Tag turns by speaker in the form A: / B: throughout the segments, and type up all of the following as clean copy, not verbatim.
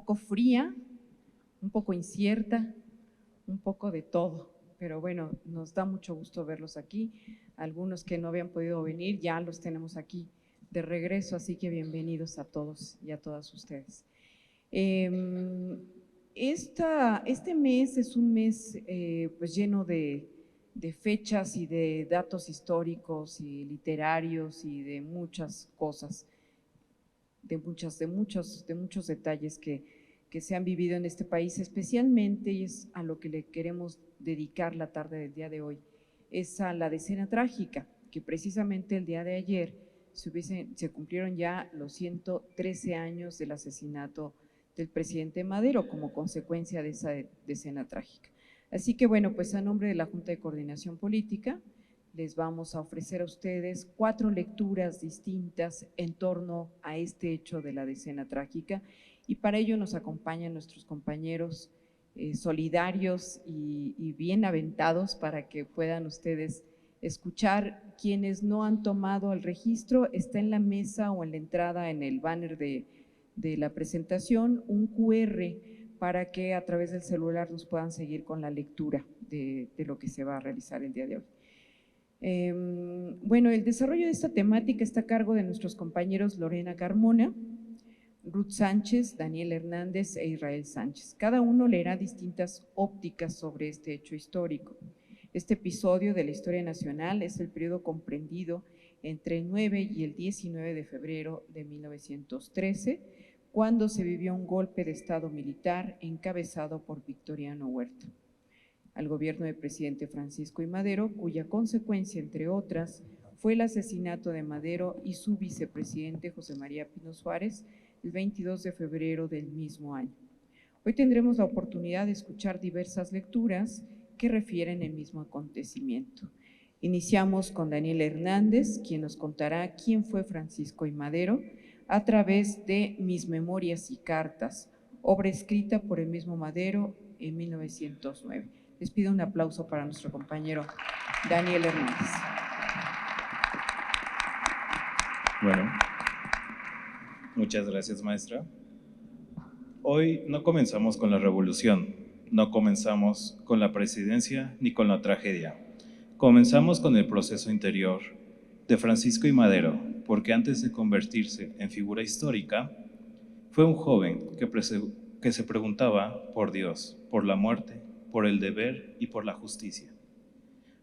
A: poco fría, un poco incierta, un poco de todo. Pero bueno, nos da mucho gusto verlos aquí. Algunos que no habían podido venir, ya los tenemos aquí de regreso, así que bienvenidos a todos y a todas ustedes. Este mes es un mes pues lleno de fechas y de datos históricos y literarios y de muchas cosas, de muchos detalles que se han vivido en este país, especialmente, y es a lo que le queremos dedicar la tarde del día de hoy, es a la decena trágica, que precisamente el día de ayer se cumplieron ya los 113 años del asesinato del presidente Madero como consecuencia de esa decena trágica. Así que bueno, pues a nombre de la Junta de Coordinación Política, les vamos a ofrecer a ustedes 4 lecturas distintas en torno a este hecho de la decena trágica, y para ello nos acompañan nuestros compañeros solidarios y bien aventados para que puedan ustedes escuchar. Quienes no han tomado el registro, está en la mesa o en la entrada, en el banner de la presentación, un QR para que a través del celular nos puedan seguir con la lectura de lo que se va a realizar el día de hoy. Bueno, el desarrollo de esta temática está a cargo de nuestros compañeros Lorena Carmona, Ruth Sánchez, Daniel Hernández e Israel Sánchez. Cada uno leerá distintas ópticas sobre este hecho histórico. Este episodio de la historia nacional es el periodo comprendido entre el 9 y el 19 de febrero de 1913, cuando se vivió un golpe de Estado militar encabezado por Victoriano Huerta al gobierno del presidente Francisco I. Madero, cuya consecuencia, entre otras, fue el asesinato de Madero y su vicepresidente José María Pino Suárez el 22 de febrero del mismo año. Hoy tendremos la oportunidad de escuchar diversas lecturas que refieren el mismo acontecimiento. Iniciamos con Daniel Hernández, quien nos contará quién fue Francisco I. Madero a través de Mis Memorias y Cartas, obra escrita por el mismo Madero en 1909. Les pido un aplauso para nuestro compañero Daniel Hernández.
B: Bueno, muchas gracias, maestra. Hoy no comenzamos con la revolución, no comenzamos con la presidencia ni con la tragedia. Comenzamos con el proceso interior de Francisco I. Madero, porque antes de convertirse en figura histórica, fue un joven que se preguntaba por Dios, por la muerte, por el deber y por la justicia.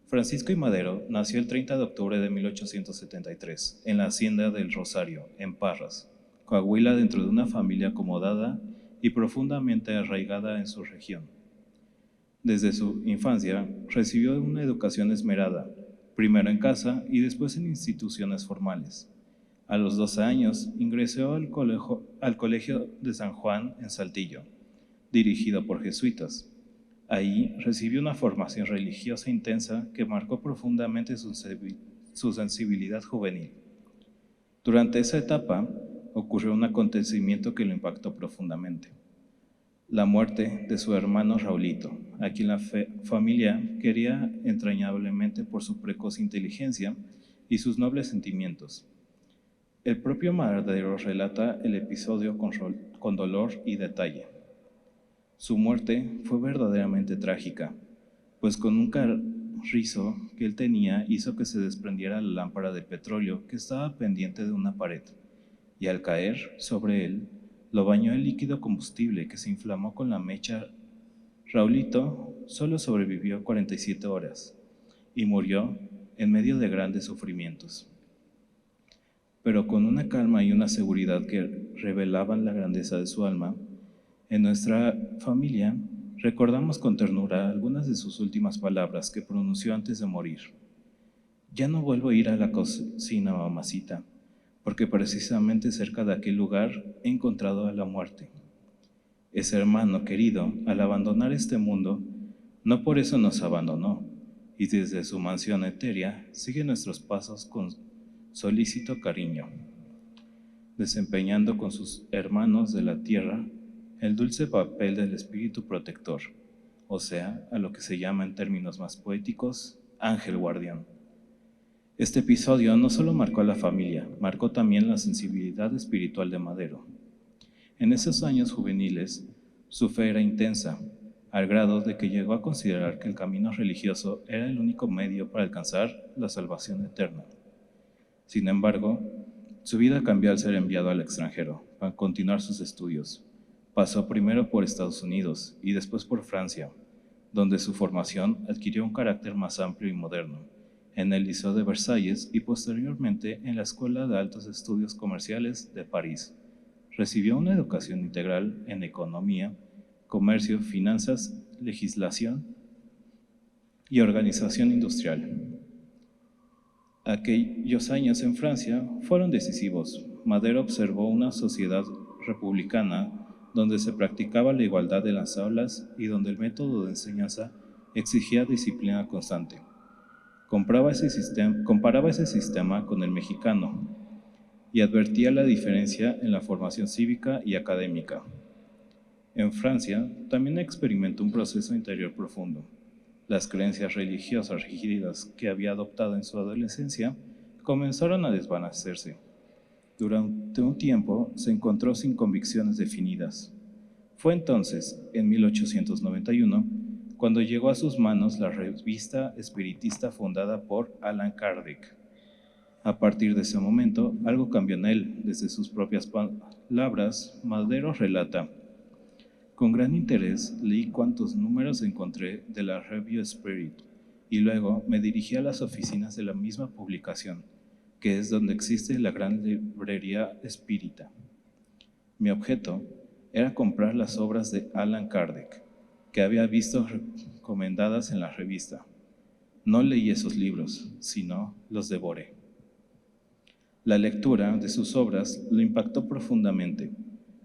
B: Francisco I. Madero nació el 30 de octubre de 1873 en la hacienda del Rosario, en Parras, Coahuila, dentro de una familia acomodada y profundamente arraigada en su región. Desde su infancia recibió una educación esmerada, primero en casa y después en instituciones formales. A los 12 años ingresó al Colegio de San Juan en Saltillo, dirigido por jesuitas. Ahí recibió una formación religiosa intensa que marcó profundamente su sensibilidad juvenil. Durante esa etapa ocurrió un acontecimiento que lo impactó profundamente: la muerte de su hermano Raulito, a quien la familia quería entrañablemente por su precoz inteligencia y sus nobles sentimientos. El propio Madero relata el episodio con dolor y detalle. Su muerte fue verdaderamente trágica, pues con un carrizo que él tenía hizo que se desprendiera la lámpara de petróleo que estaba pendiente de una pared, y al caer sobre él, lo bañó el líquido combustible que se inflamó con la mecha. Raulito solo sobrevivió 47 horas y murió en medio de grandes sufrimientos, pero con una calma y una seguridad que revelaban la grandeza de su alma. En nuestra familia recordamos con ternura algunas de sus últimas palabras que pronunció antes de morir. Ya no vuelvo a ir a la cocina, mamacita, porque precisamente cerca de aquel lugar he encontrado a la muerte. Ese hermano querido, al abandonar este mundo, no por eso nos abandonó, y desde su mansión etérea sigue nuestros pasos con solícito cariño, desempeñando con sus hermanos de la tierra el dulce papel del espíritu protector, o sea, a lo que se llama en términos más poéticos, ángel guardián. Este episodio no solo marcó a la familia, marcó también la sensibilidad espiritual de Madero. En esos años juveniles, su fe era intensa, al grado de que llegó a considerar que el camino religioso era el único medio para alcanzar la salvación eterna. Sin embargo, su vida cambió al ser enviado al extranjero para continuar sus estudios. Pasó primero por Estados Unidos y después por Francia, donde su formación adquirió un carácter más amplio y moderno, en el Liceo de Versalles y posteriormente en la Escuela de Altos Estudios Comerciales de París. Recibió una educación integral en economía, comercio, finanzas, legislación y organización industrial. Aquellos años en Francia fueron decisivos. Madero observó una sociedad republicana donde se practicaba la igualdad en las aulas y donde el método de enseñanza exigía disciplina constante. Comparaba ese sistema con el mexicano y advertía la diferencia en la formación cívica y académica. En Francia también experimentó un proceso interior profundo. Las creencias religiosas rígidas que había adoptado en su adolescencia comenzaron a desvanecerse. Durante un tiempo se encontró sin convicciones definidas. Fue entonces, en 1891, cuando llegó a sus manos la revista espiritista fundada por Allan Kardec. A partir de ese momento, algo cambió en él. Desde sus propias palabras, Madero relata: con gran interés leí cuantos números encontré de la Revue Spirit y luego me dirigí a las oficinas de la misma publicación, que es donde existe la gran librería espírita. Mi objeto era comprar las obras de Allan Kardec, que había visto recomendadas en la revista. No leí esos libros, sino los devoré. La lectura de sus obras lo impactó profundamente.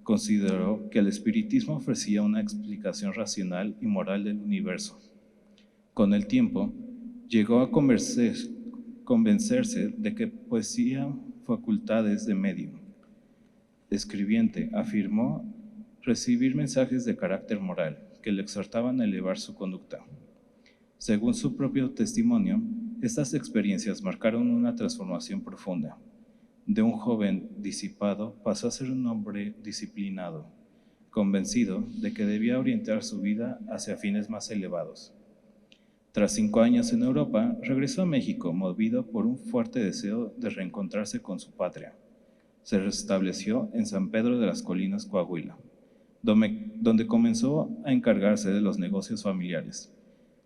B: Consideró que el espiritismo ofrecía una explicación racional y moral del universo. Con el tiempo, llegó a convencerse de que poseía facultades de medium. Escribiente, afirmó recibir mensajes de carácter moral que le exhortaban a elevar su conducta. Según su propio testimonio, estas experiencias marcaron una transformación profunda. De un joven disipado pasó a ser un hombre disciplinado, convencido de que debía orientar su vida hacia fines más elevados. Tras 5 años en Europa, regresó a México movido por un fuerte deseo de reencontrarse con su patria. Se restableció en San Pedro de las Colinas, Coahuila, donde comenzó a encargarse de los negocios familiares,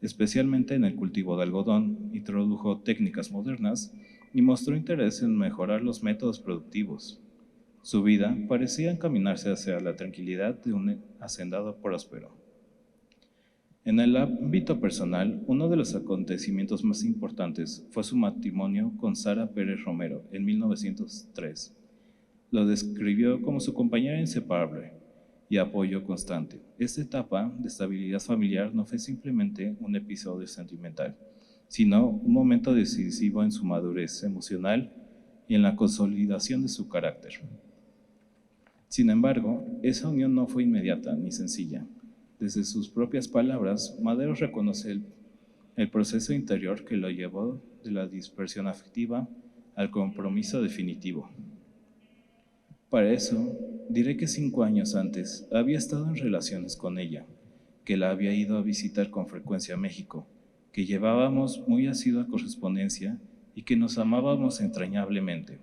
B: especialmente en el cultivo de algodón. Introdujo técnicas modernas y mostró interés en mejorar los métodos productivos. Su vida parecía encaminarse hacia la tranquilidad de un hacendado próspero. En el ámbito personal, uno de los acontecimientos más importantes fue su matrimonio con Sara Pérez Romero en 1903. Lo describió como su compañera inseparable y apoyo constante. Esta etapa de estabilidad familiar no fue simplemente un episodio sentimental, sino un momento decisivo en su madurez emocional y en la consolidación de su carácter. Sin embargo, esa unión no fue inmediata ni sencilla. Desde sus propias palabras, Madero reconoce el proceso interior que lo llevó de la dispersión afectiva al compromiso definitivo. Para eso, diré que 5 años antes había estado en relaciones con ella, que la había ido a visitar con frecuencia a México, que llevábamos muy asidua correspondencia y que nos amábamos entrañablemente.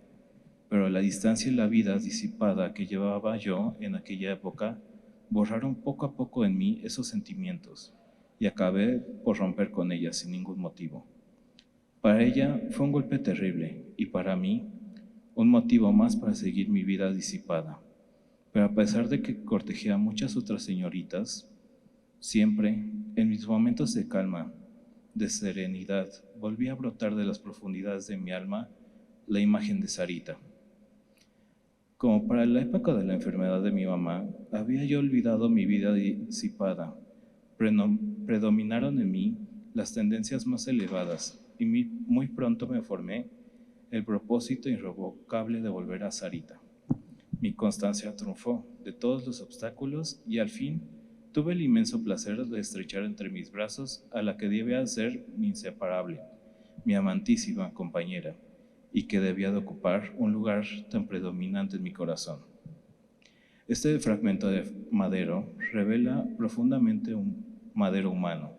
B: Pero la distancia y la vida disipada que llevaba yo en aquella época borraron poco a poco en mí esos sentimientos y acabé por romper con ella sin ningún motivo. Para ella fue un golpe terrible y para mí un motivo más para seguir mi vida disipada. Pero a pesar de que cortejé a muchas otras señoritas, siempre, en mis momentos de calma, de serenidad, volví a brotar de las profundidades de mi alma la imagen de Sarita. Como para la época de la enfermedad de mi mamá, había yo olvidado mi vida disipada. Predominaron en mí las tendencias más elevadas y muy pronto me formé el propósito irrevocable de volver a Sarita. Mi constancia triunfó de todos los obstáculos y al fin tuve el inmenso placer de estrechar entre mis brazos a la que debía ser mi inseparable, mi amantísima compañera, y que debía de ocupar un lugar tan predominante en mi corazón. Este fragmento de Madero revela profundamente un Madero humano.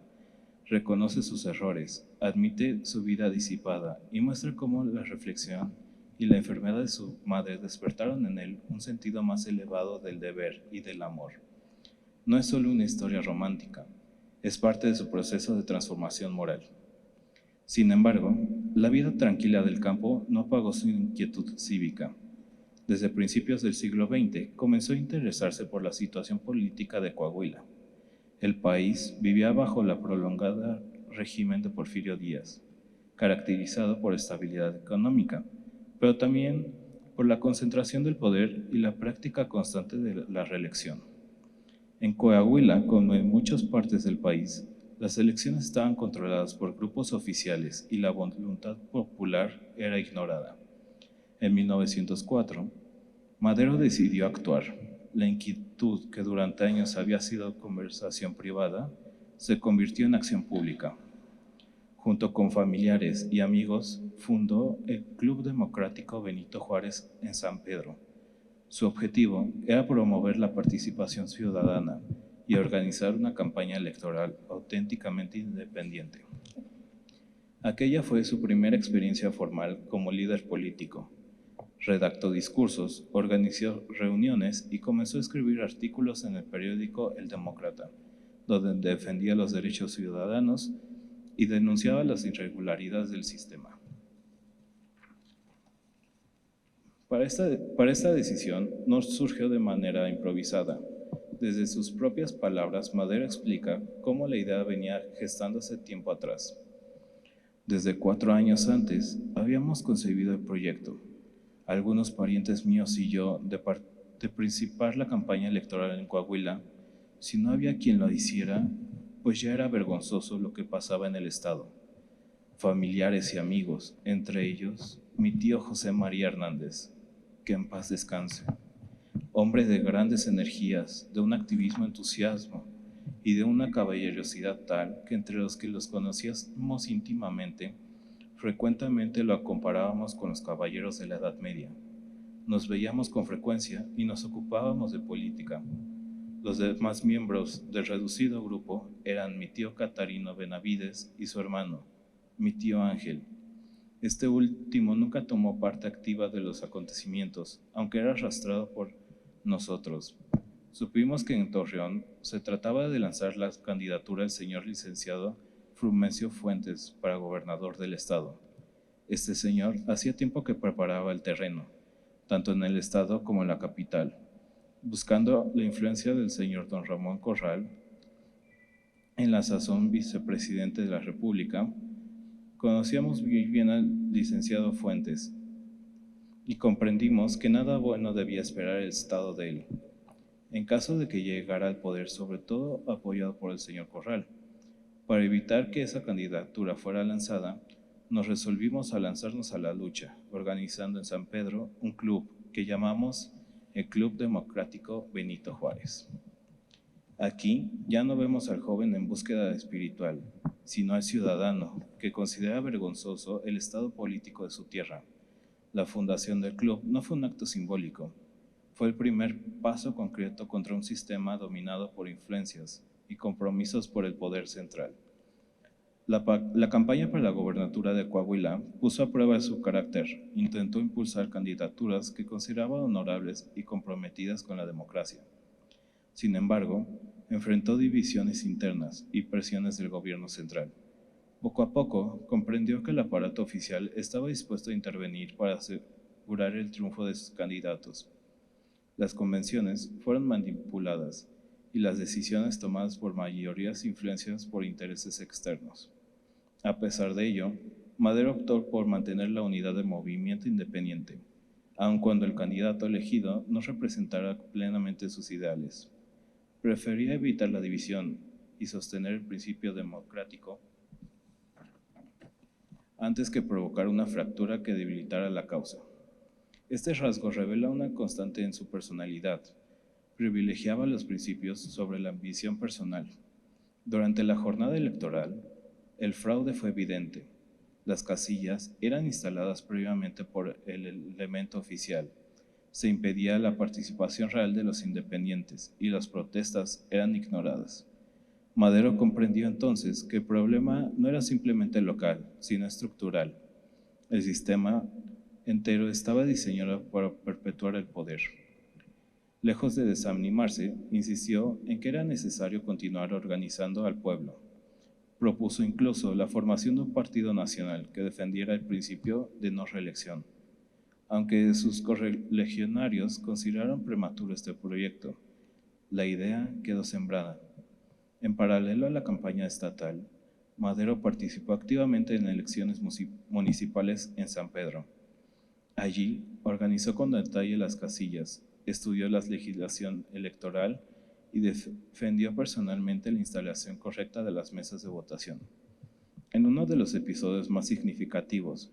B: Reconoce sus errores, admite su vida disipada y muestra cómo la reflexión y la enfermedad de su madre despertaron en él un sentido más elevado del deber y del amor. No es solo una historia romántica, es parte de su proceso de transformación moral. Sin embargo, la vida tranquila del campo no apagó su inquietud cívica. Desde principios del siglo XX comenzó a interesarse por la situación política de Coahuila. El país vivía bajo la prolongada régimen de Porfirio Díaz, caracterizado por estabilidad económica, pero también por la concentración del poder y la práctica constante de la reelección. En Coahuila, como en muchas partes del país, las elecciones estaban controladas por grupos oficiales y la voluntad popular era ignorada. En 1904, Madero decidió actuar. La inquietud que durante años había sido conversación privada se convirtió en acción pública. Junto con familiares y amigos, fundó el Club Democrático Benito Juárez en San Pedro. Su objetivo era promover la participación ciudadana y organizar una campaña electoral auténticamente independiente. Aquella fue su primera experiencia formal como líder político. Redactó discursos, organizó reuniones y comenzó a escribir artículos en el periódico El Demócrata, donde defendía los derechos ciudadanos y denunciaba las irregularidades del sistema. Para esta decisión no surgió de manera improvisada. Desde sus propias palabras, Madero explica cómo la idea venía gestándose tiempo atrás. Desde 4 años antes, habíamos concebido el proyecto, algunos parientes míos y yo, de participar la campaña electoral en Coahuila. Si no había quien lo hiciera, pues ya era vergonzoso lo que pasaba en el estado. Familiares y amigos, entre ellos mi tío José María Hernández, que en paz descanse, hombre de grandes energías, de un activismo entusiasmo y de una caballerosidad tal que entre los que los conocíamos íntimamente, frecuentemente lo comparábamos con los caballeros de la Edad Media. Nos veíamos con frecuencia y nos ocupábamos de política. Los demás miembros del reducido grupo eran mi tío Catarino Benavides y su hermano, mi tío Ángel. Este último nunca tomó parte activa de los acontecimientos, aunque era arrastrado por nosotros. Supimos que en Torreón se trataba de lanzar la candidatura del señor licenciado Frumencio Fuentes para gobernador del estado. Este señor hacía tiempo que preparaba el terreno, tanto en el estado como en la capital, buscando la influencia del señor don Ramón Corral, en la sazón vicepresidente de la República. Conocíamos muy bien al licenciado Fuentes y comprendimos que nada bueno debía esperar el estado de él, en caso de que llegara al poder, sobre todo apoyado por el señor Corral. Para evitar que esa candidatura fuera lanzada, nos resolvimos a lanzarnos a la lucha, organizando en San Pedro un club que llamamos el Club Democrático Benito Juárez. Aquí ya no vemos al joven en búsqueda espiritual, sino al ciudadano que considera vergonzoso el estado político de su tierra. La fundación del club no fue un acto simbólico, fue el primer paso concreto contra un sistema dominado por influencias y compromisos por el poder central. La campaña para la gobernatura de Coahuila puso a prueba su carácter, intentó impulsar candidaturas que consideraba honorables y comprometidas con la democracia. Sin embargo, enfrentó divisiones internas y presiones del gobierno central. Poco a poco, comprendió que el aparato oficial estaba dispuesto a intervenir para asegurar el triunfo de sus candidatos. Las convenciones fueron manipuladas y las decisiones tomadas por mayorías influenciadas por intereses externos. A pesar de ello, Madero optó por mantener la unidad del movimiento independiente, aun cuando el candidato elegido no representara plenamente sus ideales. Prefería evitar la división y sostener el principio democrático antes que provocar una fractura que debilitara la causa. Este rasgo revela una constante en su personalidad. Privilegiaba los principios sobre la ambición personal. Durante la jornada electoral, el fraude fue evidente. Las casillas eran instaladas previamente por el elemento oficial. Se impedía la participación real de los independientes y las protestas eran ignoradas. Madero comprendió entonces que el problema no era simplemente local, sino estructural. El sistema entero estaba diseñado para perpetuar el poder. Lejos de desanimarse, insistió en que era necesario continuar organizando al pueblo. Propuso incluso la formación de un partido nacional que defendiera el principio de no reelección. Aunque sus correligionarios consideraron prematuro este proyecto, la idea quedó sembrada. En paralelo a la campaña estatal, Madero participó activamente en elecciones municipales en San Pedro. Allí organizó con detalle las casillas, estudió la legislación electoral y defendió personalmente la instalación correcta de las mesas de votación. En uno de los episodios más significativos,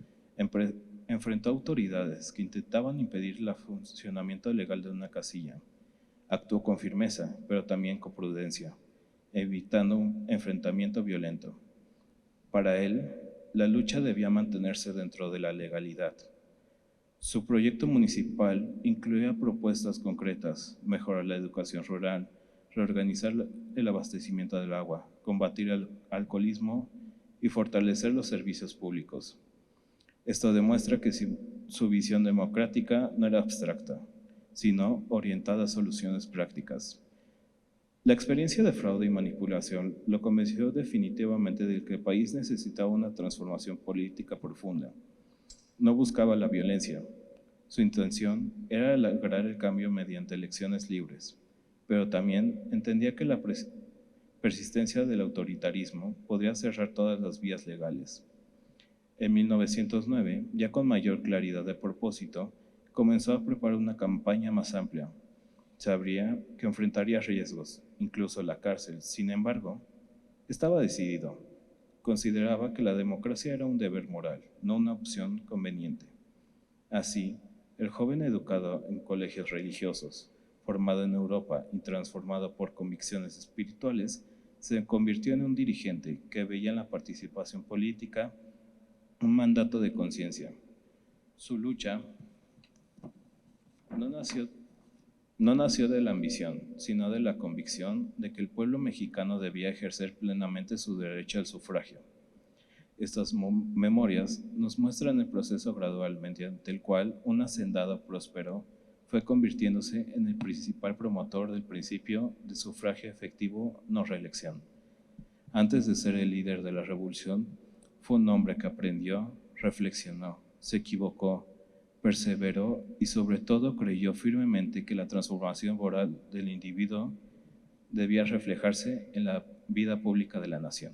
B: enfrentó a autoridades que intentaban impedir el funcionamiento legal de una casilla. Actuó con firmeza, pero también con prudencia, evitando un enfrentamiento violento. Para él, la lucha debía mantenerse dentro de la legalidad. Su proyecto municipal incluía propuestas concretas: mejorar la educación rural, reorganizar el abastecimiento del agua, combatir el alcoholismo y fortalecer los servicios públicos. Esto demuestra que su visión democrática no era abstracta, sino orientada a soluciones prácticas. La experiencia de fraude y manipulación lo convenció definitivamente de que el país necesitaba una transformación política profunda. No buscaba la violencia. Su intención era lograr el cambio mediante elecciones libres, pero también entendía que la persistencia del autoritarismo podría cerrar todas las vías legales. En 1909, ya con mayor claridad de propósito, comenzó a preparar una campaña más amplia. Sabría que enfrentaría riesgos, incluso la cárcel. Sin embargo, estaba decidido. Consideraba que la democracia era un deber moral, no una opción conveniente. Así, el joven educado en colegios religiosos, formado en Europa y transformado por convicciones espirituales, se convirtió en un dirigente que veía en la participación política un mandato de conciencia. Su lucha no nació de la ambición, sino de la convicción de que el pueblo mexicano debía ejercer plenamente su derecho al sufragio. Estas memorias nos muestran el proceso gradual mediante el cual un hacendado próspero fue convirtiéndose en el principal promotor del principio de sufragio efectivo no reelección. Antes de ser el líder de la revolución, fue un hombre que aprendió, reflexionó, se equivocó, perseveró y sobre todo creyó firmemente que la transformación moral del individuo debía reflejarse en la vida pública de la nación.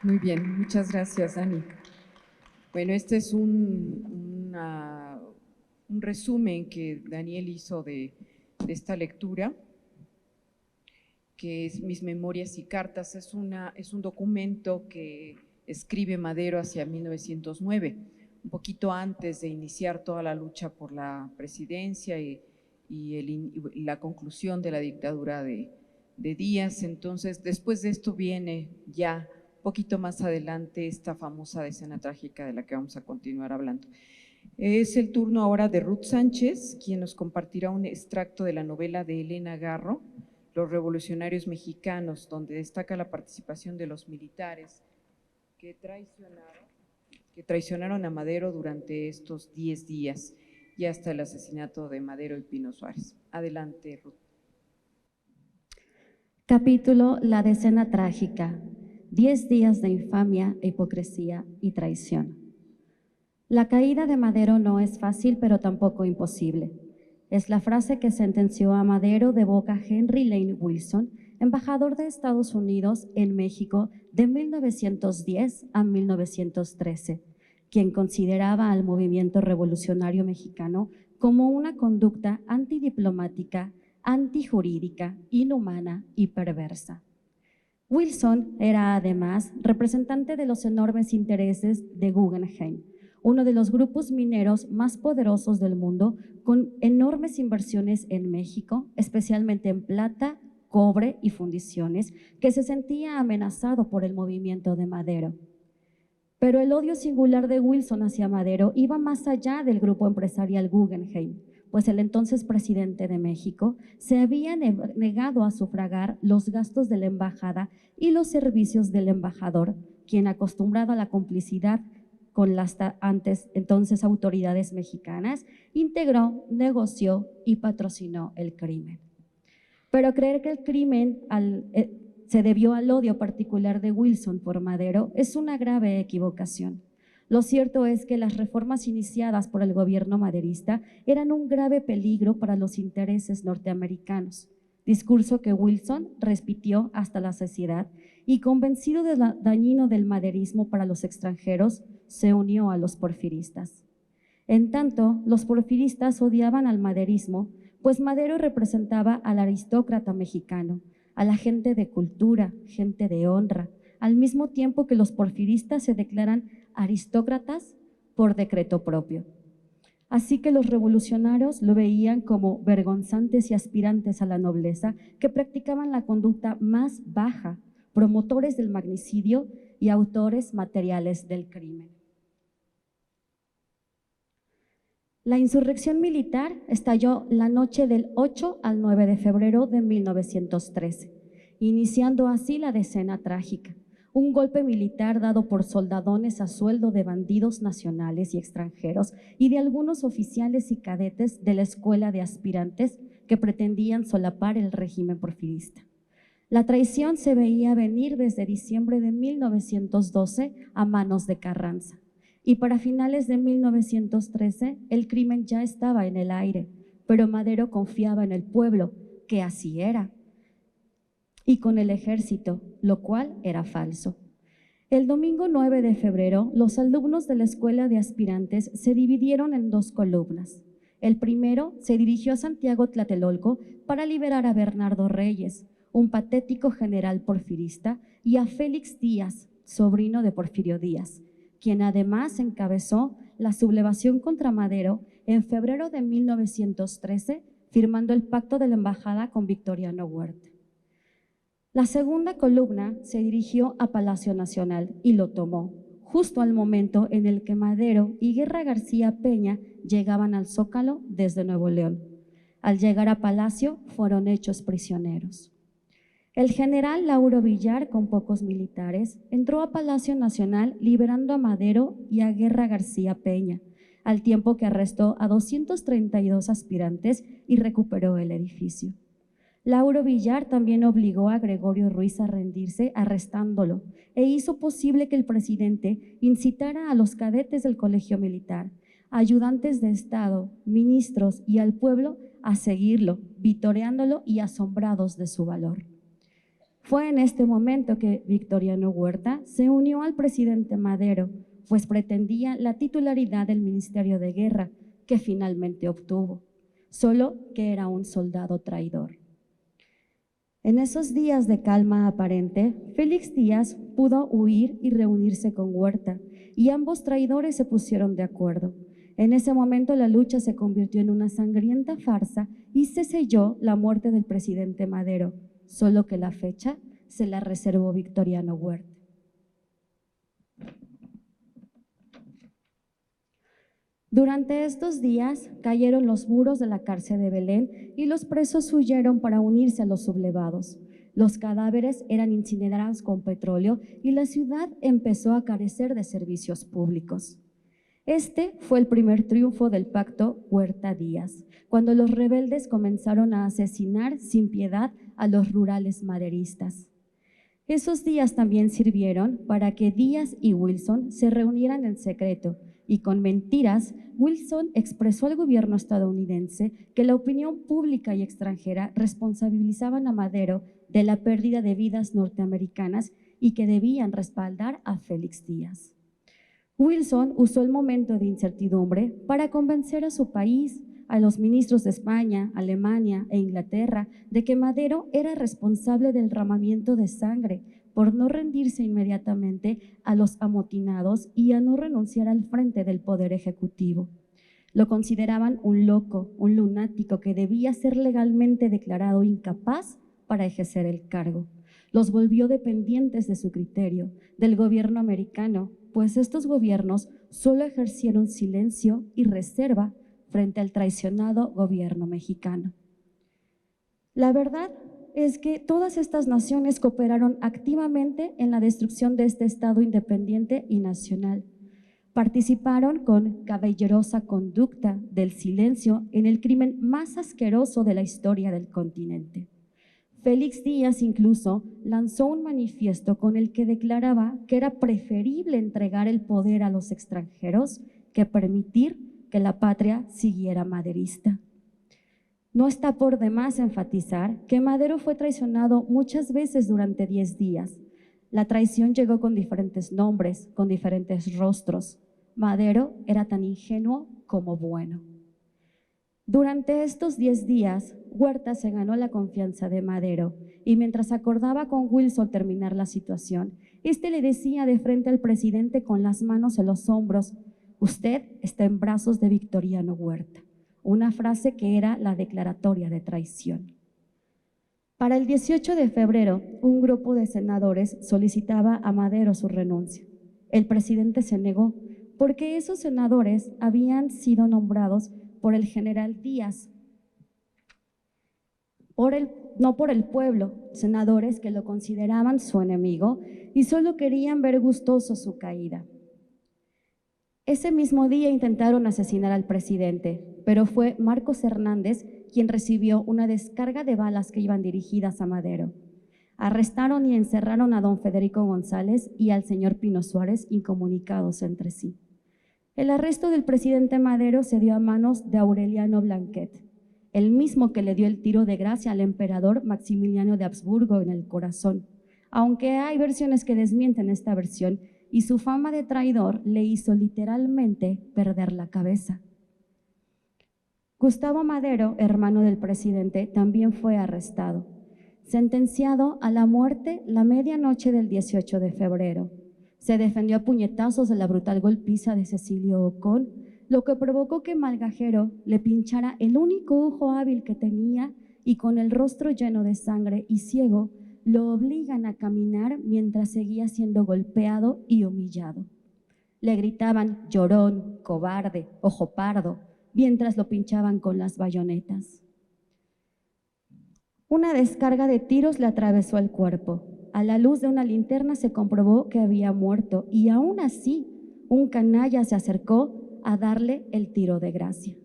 A: Muy bien, muchas gracias, Dani. Bueno, este es un resumen que Daniel hizo de esta lectura, que es Mis Memorias y Cartas. Es un documento que escribe Madero hacia 1909, un poquito antes de iniciar toda la lucha por la presidencia y la conclusión de la dictadura de Díaz. Entonces, después de esto viene ya un poquito más adelante esta famosa escena trágica de la que vamos a continuar hablando. Es el turno ahora de Ruth Sánchez, quien nos compartirá un extracto de la novela de Elena Garro, Los Revolucionarios Mexicanos, donde destaca la participación de los militares que traicionaron a Madero durante estos 10 días y hasta el asesinato de Madero y Pino Suárez. Adelante, Ruth.
C: Capítulo La decena trágica. 10 días de infamia, hipocresía y traición. La caída de Madero no es fácil, pero tampoco imposible. Es la frase que sentenció a Madero de boca Henry Lane Wilson, embajador de Estados Unidos en México de 1910 a 1913, quien consideraba al movimiento revolucionario mexicano como una conducta antidiplomática, antijurídica, inhumana y perversa. Wilson era además representante de los enormes intereses de Guggenheim, uno de los grupos mineros más poderosos del mundo, con enormes inversiones en México, especialmente en plata, cobre y fundiciones, que se sentía amenazado por el movimiento de Madero. Pero el odio singular de Wilson hacia Madero iba más allá del grupo empresarial Guggenheim, pues el entonces presidente de México se había negado a sufragar los gastos de la embajada y los servicios del embajador, quien, acostumbrado a la complicidad con las entonces autoridades mexicanas, integró, negoció y patrocinó el crimen. Pero creer que el crimen se debió al odio particular de Wilson por Madero es una grave equivocación. Lo cierto es que las reformas iniciadas por el gobierno maderista eran un grave peligro para los intereses norteamericanos, discurso que Wilson repitió hasta la saciedad y, convencido de lo dañino del maderismo para los extranjeros, se unió a los porfiristas. En tanto, los porfiristas odiaban al maderismo, pues Madero representaba al aristócrata mexicano, a la gente de cultura, gente de honra, al mismo tiempo que los porfiristas se declaran aristócratas por decreto propio. Así que los revolucionarios lo veían como vergonzantes y aspirantes a la nobleza que practicaban la conducta más baja, promotores del magnicidio y autores materiales del crimen. La insurrección militar estalló la noche del 8 al 9 de febrero de 1913, iniciando así la decena trágica, un golpe militar dado por soldadones a sueldo de bandidos nacionales y extranjeros y de algunos oficiales y cadetes de la escuela de aspirantes que pretendían solapar el régimen porfirista. La traición se veía venir desde diciembre de 1912 a manos de Carranza. Y para finales de 1913 el crimen ya estaba en el aire, pero Madero confiaba en el pueblo, que así era, y con el ejército, lo cual era falso. El domingo 9 de febrero, los alumnos de la escuela de aspirantes se dividieron en dos columnas. El primero se dirigió a Santiago Tlatelolco para liberar a Bernardo Reyes, un patético general porfirista, y a Félix Díaz, sobrino de Porfirio Díaz, quien además encabezó la sublevación contra Madero en febrero de 1913, firmando el pacto de la embajada con Victoriano Huerta. La segunda columna se dirigió a Palacio Nacional y lo tomó, justo al momento en el que Madero y Guerra García Peña llegaban al Zócalo desde Nuevo León. Al llegar a Palacio, fueron hechos prisioneros. El general Lauro Villar, con pocos militares, entró a Palacio Nacional liberando a Madero y a Guerra García Peña, al tiempo que arrestó a 232 aspirantes y recuperó el edificio. Lauro Villar también obligó a Gregorio Ruiz a rendirse, arrestándolo, e hizo posible que el presidente incitara a los cadetes del colegio militar, ayudantes de Estado, ministros y al pueblo a seguirlo, vitoreándolo y asombrados de su valor. Fue en este momento que Victoriano Huerta se unió al presidente Madero, pues pretendía la titularidad del Ministerio de Guerra, que finalmente obtuvo, solo que era un soldado traidor. En esos días de calma aparente, Félix Díaz pudo huir y reunirse con Huerta, y ambos traidores se pusieron de acuerdo. En ese momento la lucha se convirtió en una sangrienta farsa y se selló la muerte del presidente Madero, solo que la fecha se la reservó Victoriano Huerta. Durante estos días cayeron los muros de la cárcel de Belén y los presos huyeron para unirse a los sublevados. Los cadáveres eran incinerados con petróleo y la ciudad empezó a carecer de servicios públicos. Este fue el primer triunfo del pacto Huerta-Díaz, cuando los rebeldes comenzaron a asesinar sin piedad a los rurales maderistas. Esos días también sirvieron para que Díaz y Wilson se reunieran en secreto, y con mentiras, Wilson expresó al gobierno estadounidense que la opinión pública y extranjera responsabilizaban a Madero de la pérdida de vidas norteamericanas y que debían respaldar a Félix Díaz. Wilson usó el momento de incertidumbre para convencer a su país, a los ministros de España, Alemania e Inglaterra, de que Madero era responsable del derramamiento de sangre, por no rendirse inmediatamente a los amotinados y a no renunciar al frente del Poder Ejecutivo. Lo consideraban un loco, un lunático que debía ser legalmente declarado incapaz para ejercer el cargo. Los volvió dependientes de su criterio, del gobierno americano, pues estos gobiernos solo ejercieron silencio y reserva frente al traicionado gobierno mexicano. La verdad es que todas estas naciones cooperaron activamente en la destrucción de este Estado independiente y nacional. Participaron con caballerosa conducta del silencio en el crimen más asqueroso de la historia del continente. Félix Díaz incluso lanzó un manifiesto con el que declaraba que era preferible entregar el poder a los extranjeros que permitir que la patria siguiera maderista. No está por demás enfatizar que Madero fue traicionado muchas veces durante 10 días. La traición llegó con diferentes nombres, con diferentes rostros. Madero era tan ingenuo como bueno. Durante estos 10 días, Huerta se ganó la confianza de Madero y mientras acordaba con Wilson terminar la situación, este le decía de frente al presidente con las manos en los hombros: usted está en brazos de Victoriano Huerta. Una frase que era la declaratoria de traición. Para el 18 de febrero, un grupo de senadores solicitaba a Madero su renuncia. El presidente se negó porque esos senadores habían sido nombrados por el general Díaz, no por el pueblo, senadores que lo consideraban su enemigo y solo querían ver gustoso su caída. Ese mismo día intentaron asesinar al presidente, pero fue Marcos Hernández quien recibió una descarga de balas que iban dirigidas a Madero. Arrestaron y encerraron a don Federico González y al señor Pino Suárez incomunicados entre sí. El arresto del presidente Madero se dio a manos de Aureliano Blanquet, el mismo que le dio el tiro de gracia al emperador Maximiliano de Habsburgo en el corazón, aunque hay versiones que desmienten esta versión, y su fama de traidor le hizo literalmente perder la cabeza. Gustavo Madero, hermano del presidente, también fue arrestado, sentenciado a la muerte la medianoche del 18 de febrero. Se defendió a puñetazos de la brutal golpiza de Cecilio Ocón, lo que provocó que Malgajero le pinchara el único ojo hábil que tenía y con el rostro lleno de sangre y ciego, lo obligan a caminar mientras seguía siendo golpeado y humillado. Le gritaban llorón, cobarde, ojo pardo, mientras lo pinchaban con las bayonetas. Una descarga de tiros le atravesó el cuerpo. A la luz de una linterna se comprobó que había muerto y aún así un canalla se acercó a darle el tiro de gracia.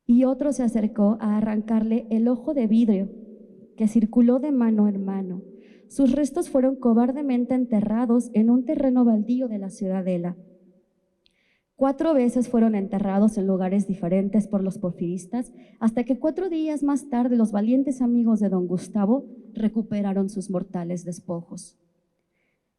C: Y otro se acercó a arrancarle el ojo de vidrio que circuló de mano en mano. Sus restos fueron cobardemente enterrados en un terreno baldío de la Ciudadela. 4 veces fueron enterrados en lugares diferentes por los porfiristas, hasta que 4 días más tarde los valientes amigos de don Gustavo recuperaron sus mortales despojos.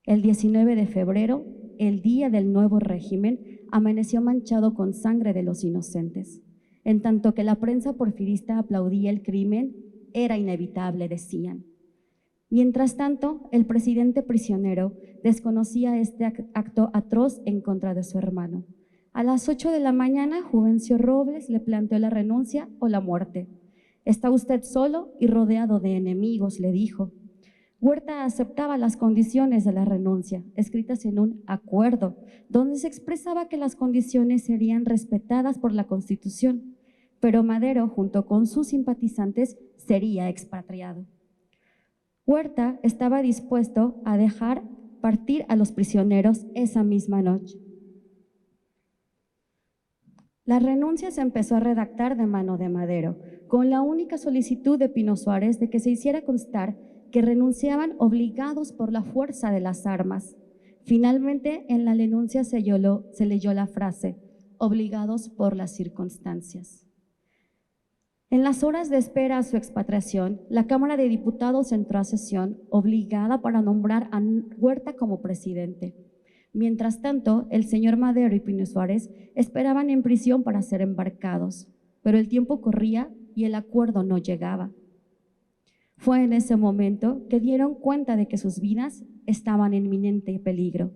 C: El 19 de febrero, el día del nuevo régimen, amaneció manchado con sangre de los inocentes. En tanto que la prensa porfirista aplaudía el crimen, era inevitable, decían. Mientras tanto, el presidente prisionero desconocía este acto atroz en contra de su hermano. A las 8 de la mañana, Juvencio Robles le planteó la renuncia o la muerte. «Está usted solo y rodeado de enemigos», le dijo. Huerta aceptaba las condiciones de la renuncia, escritas en un acuerdo, donde se expresaba que las condiciones serían respetadas por la Constitución, pero Madero, junto con sus simpatizantes, sería expatriado. Huerta estaba dispuesto a dejar partir a los prisioneros esa misma noche. La renuncia se empezó a redactar de mano de Madero, con la única solicitud de Pino Suárez de que se hiciera constar que renunciaban obligados por la fuerza de las armas. Finalmente, en la renuncia se leyó la frase, obligados por las circunstancias. En las horas de espera a su expatriación, la Cámara de Diputados entró a sesión obligada para nombrar a Huerta como presidente. Mientras tanto, el señor Madero y Pino Suárez esperaban en prisión para ser embarcados, pero el tiempo corría y el acuerdo no llegaba. Fue en ese momento que dieron cuenta de que sus vidas estaban en inminente peligro.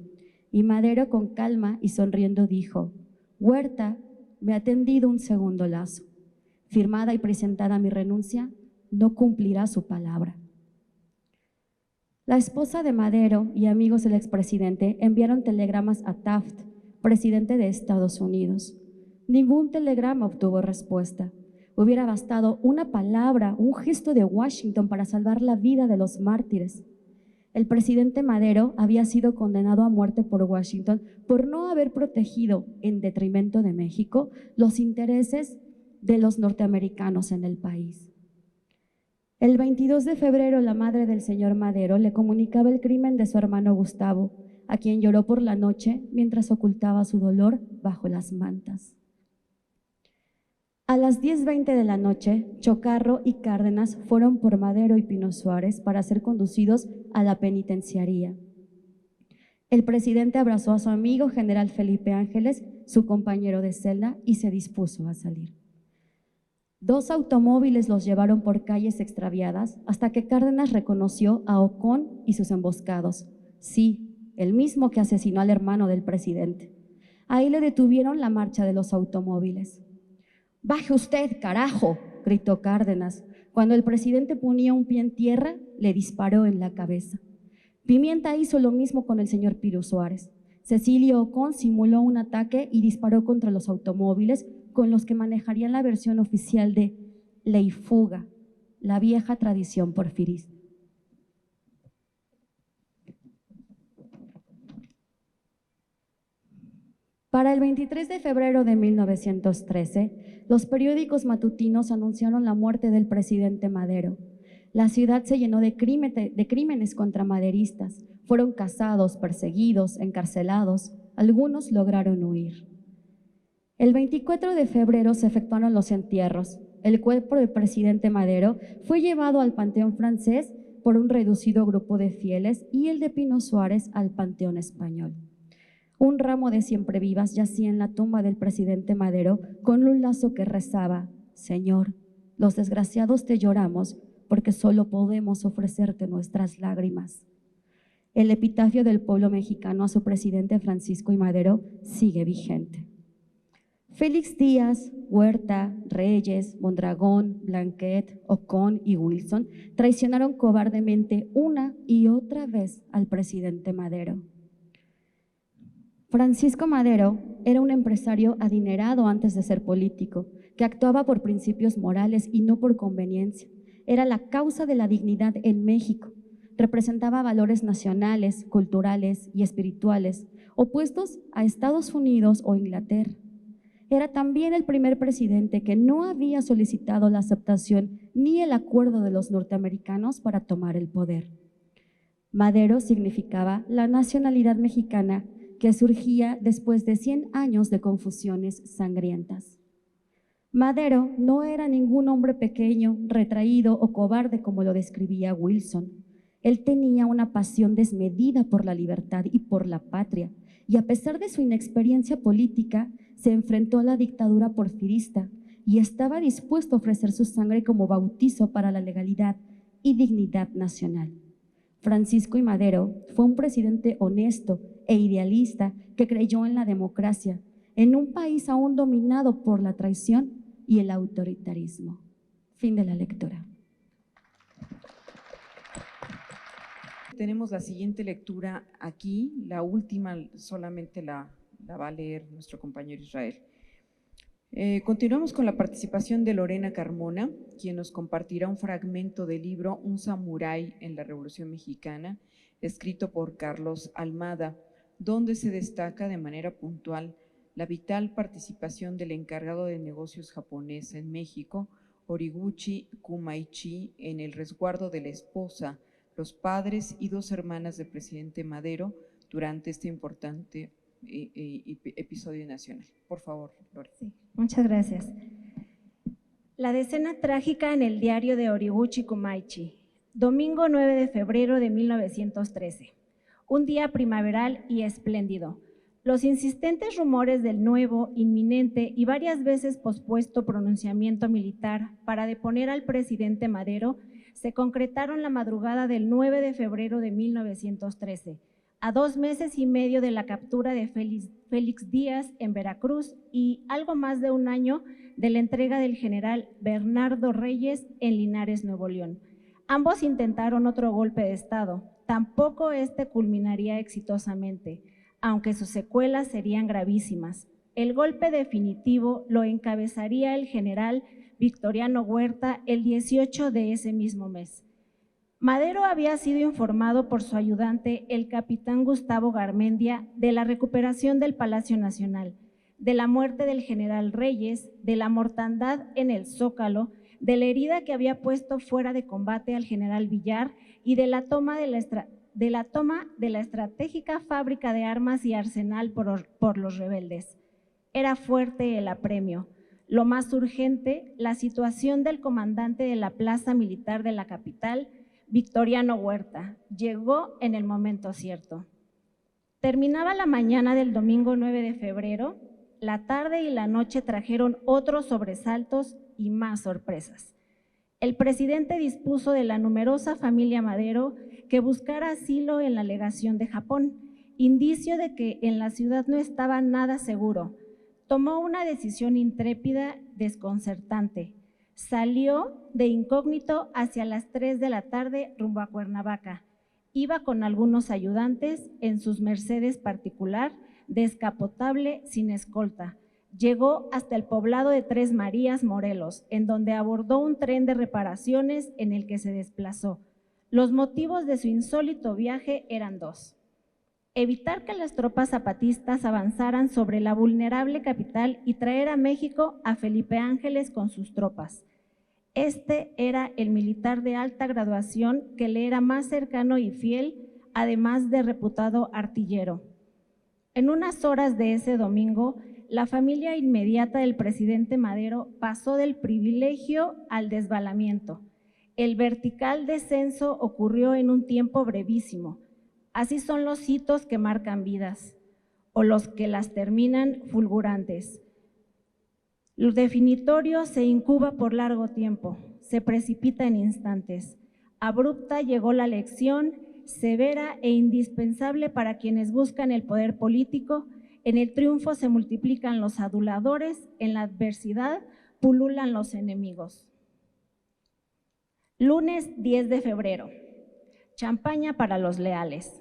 C: Y Madero, con calma y sonriendo, dijo: Huerta me ha tendido un segundo lazo. Firmada y presentada mi renuncia, no cumplirá su palabra. La esposa de Madero y amigos del expresidente enviaron telegramas a Taft, presidente de Estados Unidos. Ningún telegrama obtuvo respuesta. Hubiera bastado una palabra, un gesto de Washington para salvar la vida de los mártires. El presidente Madero había sido condenado a muerte por Washington por no haber protegido, en detrimento de México, los intereses de los norteamericanos en el país. El 22 de febrero, la madre del señor Madero le comunicaba el crimen de su hermano Gustavo, a quien lloró por la noche mientras ocultaba su dolor bajo las mantas. A las 10:20 de la noche, Chocarro y Cárdenas fueron por Madero y Pino Suárez para ser conducidos a la penitenciaría. El presidente abrazó a su amigo general Felipe Ángeles, su compañero de celda, y se dispuso a salir. 2 automóviles los llevaron por calles extraviadas hasta que Cárdenas reconoció a Ocón y sus emboscados. Sí, el mismo que asesinó al hermano del presidente. Ahí le detuvieron la marcha de los automóviles. «¡Baje usted, carajo!», gritó Cárdenas. Cuando el presidente ponía un pie en tierra, le disparó en la cabeza. Pimienta hizo lo mismo con el señor Pino Suárez. Cecilio Ocón simuló un ataque y disparó contra los automóviles con los que manejarían la versión oficial de ley fuga, la vieja tradición porfirista. Para el 23 de febrero de 1913, los periódicos matutinos anunciaron la muerte del presidente Madero. La ciudad se llenó de crímenes contra maderistas. Fueron cazados, perseguidos, encarcelados. Algunos lograron huir. El 24 de febrero se efectuaron los entierros. El cuerpo del presidente Madero fue llevado al Panteón Francés por un reducido grupo de fieles y el de Pino Suárez al Panteón Español. Un ramo de siemprevivas yacía en la tumba del presidente Madero con un lazo que rezaba: Señor, los desgraciados te lloramos porque solo podemos ofrecerte nuestras lágrimas. El epitafio del pueblo mexicano a su presidente Francisco I. Madero sigue vigente. Félix Díaz, Huerta, Reyes, Mondragón, Blanquet, Ocón y Wilson traicionaron cobardemente una y otra vez al presidente Madero. Francisco Madero era un empresario adinerado antes de ser político, que actuaba por principios morales y no por conveniencia. Era la causa de la dignidad en México. Representaba valores nacionales, culturales y espirituales, opuestos a Estados Unidos o Inglaterra. Era también el primer presidente que no había solicitado la aceptación ni el acuerdo de los norteamericanos para tomar el poder. Madero significaba la nacionalidad mexicana que surgía después de 100 años de confusiones sangrientas. Madero no era ningún hombre pequeño, retraído o cobarde como lo describía Wilson. Él tenía una pasión desmedida por la libertad y por la patria, y a pesar de su inexperiencia política, se enfrentó a la dictadura porfirista y estaba dispuesto a ofrecer su sangre como bautizo para la legalidad y dignidad nacional. Francisco I. Madero fue un presidente honesto e idealista que creyó en la democracia, en un país aún dominado por la traición y el autoritarismo. Fin de la lectura.
A: Tenemos la siguiente lectura aquí, la última solamente la va a leer nuestro compañero Israel. Continuamos con la participación de Lorena Carmona, quien nos compartirá un fragmento del libro Un samurái en la Revolución Mexicana, escrito por Carlos Almada, donde se destaca de manera puntual la vital participación del encargado de negocios japonés en México, Horiguchi Kumaichi, en el resguardo de la esposa, los padres y 2 hermanas del presidente Madero durante este importante episodio nacional. Por favor, Lorena.
D: Sí, muchas gracias. La decena trágica en el diario de Horiguchi Kumaichi, domingo 9 de febrero de 1913. Un día primaveral y espléndido. Los insistentes rumores del nuevo, inminente y varias veces pospuesto pronunciamiento militar para deponer al presidente Madero se concretaron la madrugada del 9 de febrero de 1913, a 2 meses y medio de la captura de Félix Díaz en Veracruz y algo más de un año de la entrega del general Bernardo Reyes en Linares, Nuevo León. Ambos intentaron otro golpe de Estado. Tampoco este culminaría exitosamente, aunque sus secuelas serían gravísimas. El golpe definitivo lo encabezaría el general Victoriano Huerta el 18 de ese mismo mes. Madero había sido informado por su ayudante, el capitán Gustavo Garmendia, de la recuperación del Palacio Nacional, de la muerte del general Reyes, de la mortandad en el Zócalo, de la herida que había puesto fuera de combate al general Villar y de la toma de la estratégica fábrica de armas y arsenal por los rebeldes. Era fuerte el apremio. Lo más urgente, la situación del comandante de la plaza militar de la capital, Victoriano Huerta, llegó en el momento cierto. Terminaba la mañana del domingo 9 de febrero, la tarde y la noche trajeron otros sobresaltos y más sorpresas. El presidente dispuso de la numerosa familia Madero que buscara asilo en la legación de Japón, indicio de que en la ciudad no estaba nada seguro. Tomó una decisión intrépida, desconcertante. Salió de incógnito hacia las 3 de la tarde rumbo a Cuernavaca. Iba con algunos ayudantes en sus Mercedes particular, descapotable, sin escolta. Llegó hasta el poblado de Tres Marías, Morelos, en donde abordó un tren de reparaciones en el que se desplazó. Los motivos de su insólito viaje eran 2. Evitar que las tropas zapatistas avanzaran sobre la vulnerable capital y traer a México a Felipe Ángeles con sus tropas. Este era el militar de alta graduación que le era más cercano y fiel, además de reputado artillero. En unas horas de ese domingo, la familia inmediata del presidente Madero pasó del privilegio al desvalamiento. El vertical descenso ocurrió en un tiempo brevísimo. Así son los hitos que marcan vidas, o los que las terminan fulgurantes. Lo definitorio se incuba por largo tiempo, se precipita en instantes. Abrupta llegó la lección, severa e indispensable para quienes buscan el poder político. En el triunfo se multiplican los aduladores, en la adversidad pululan los enemigos. Lunes 10 de febrero. Champaña para los leales.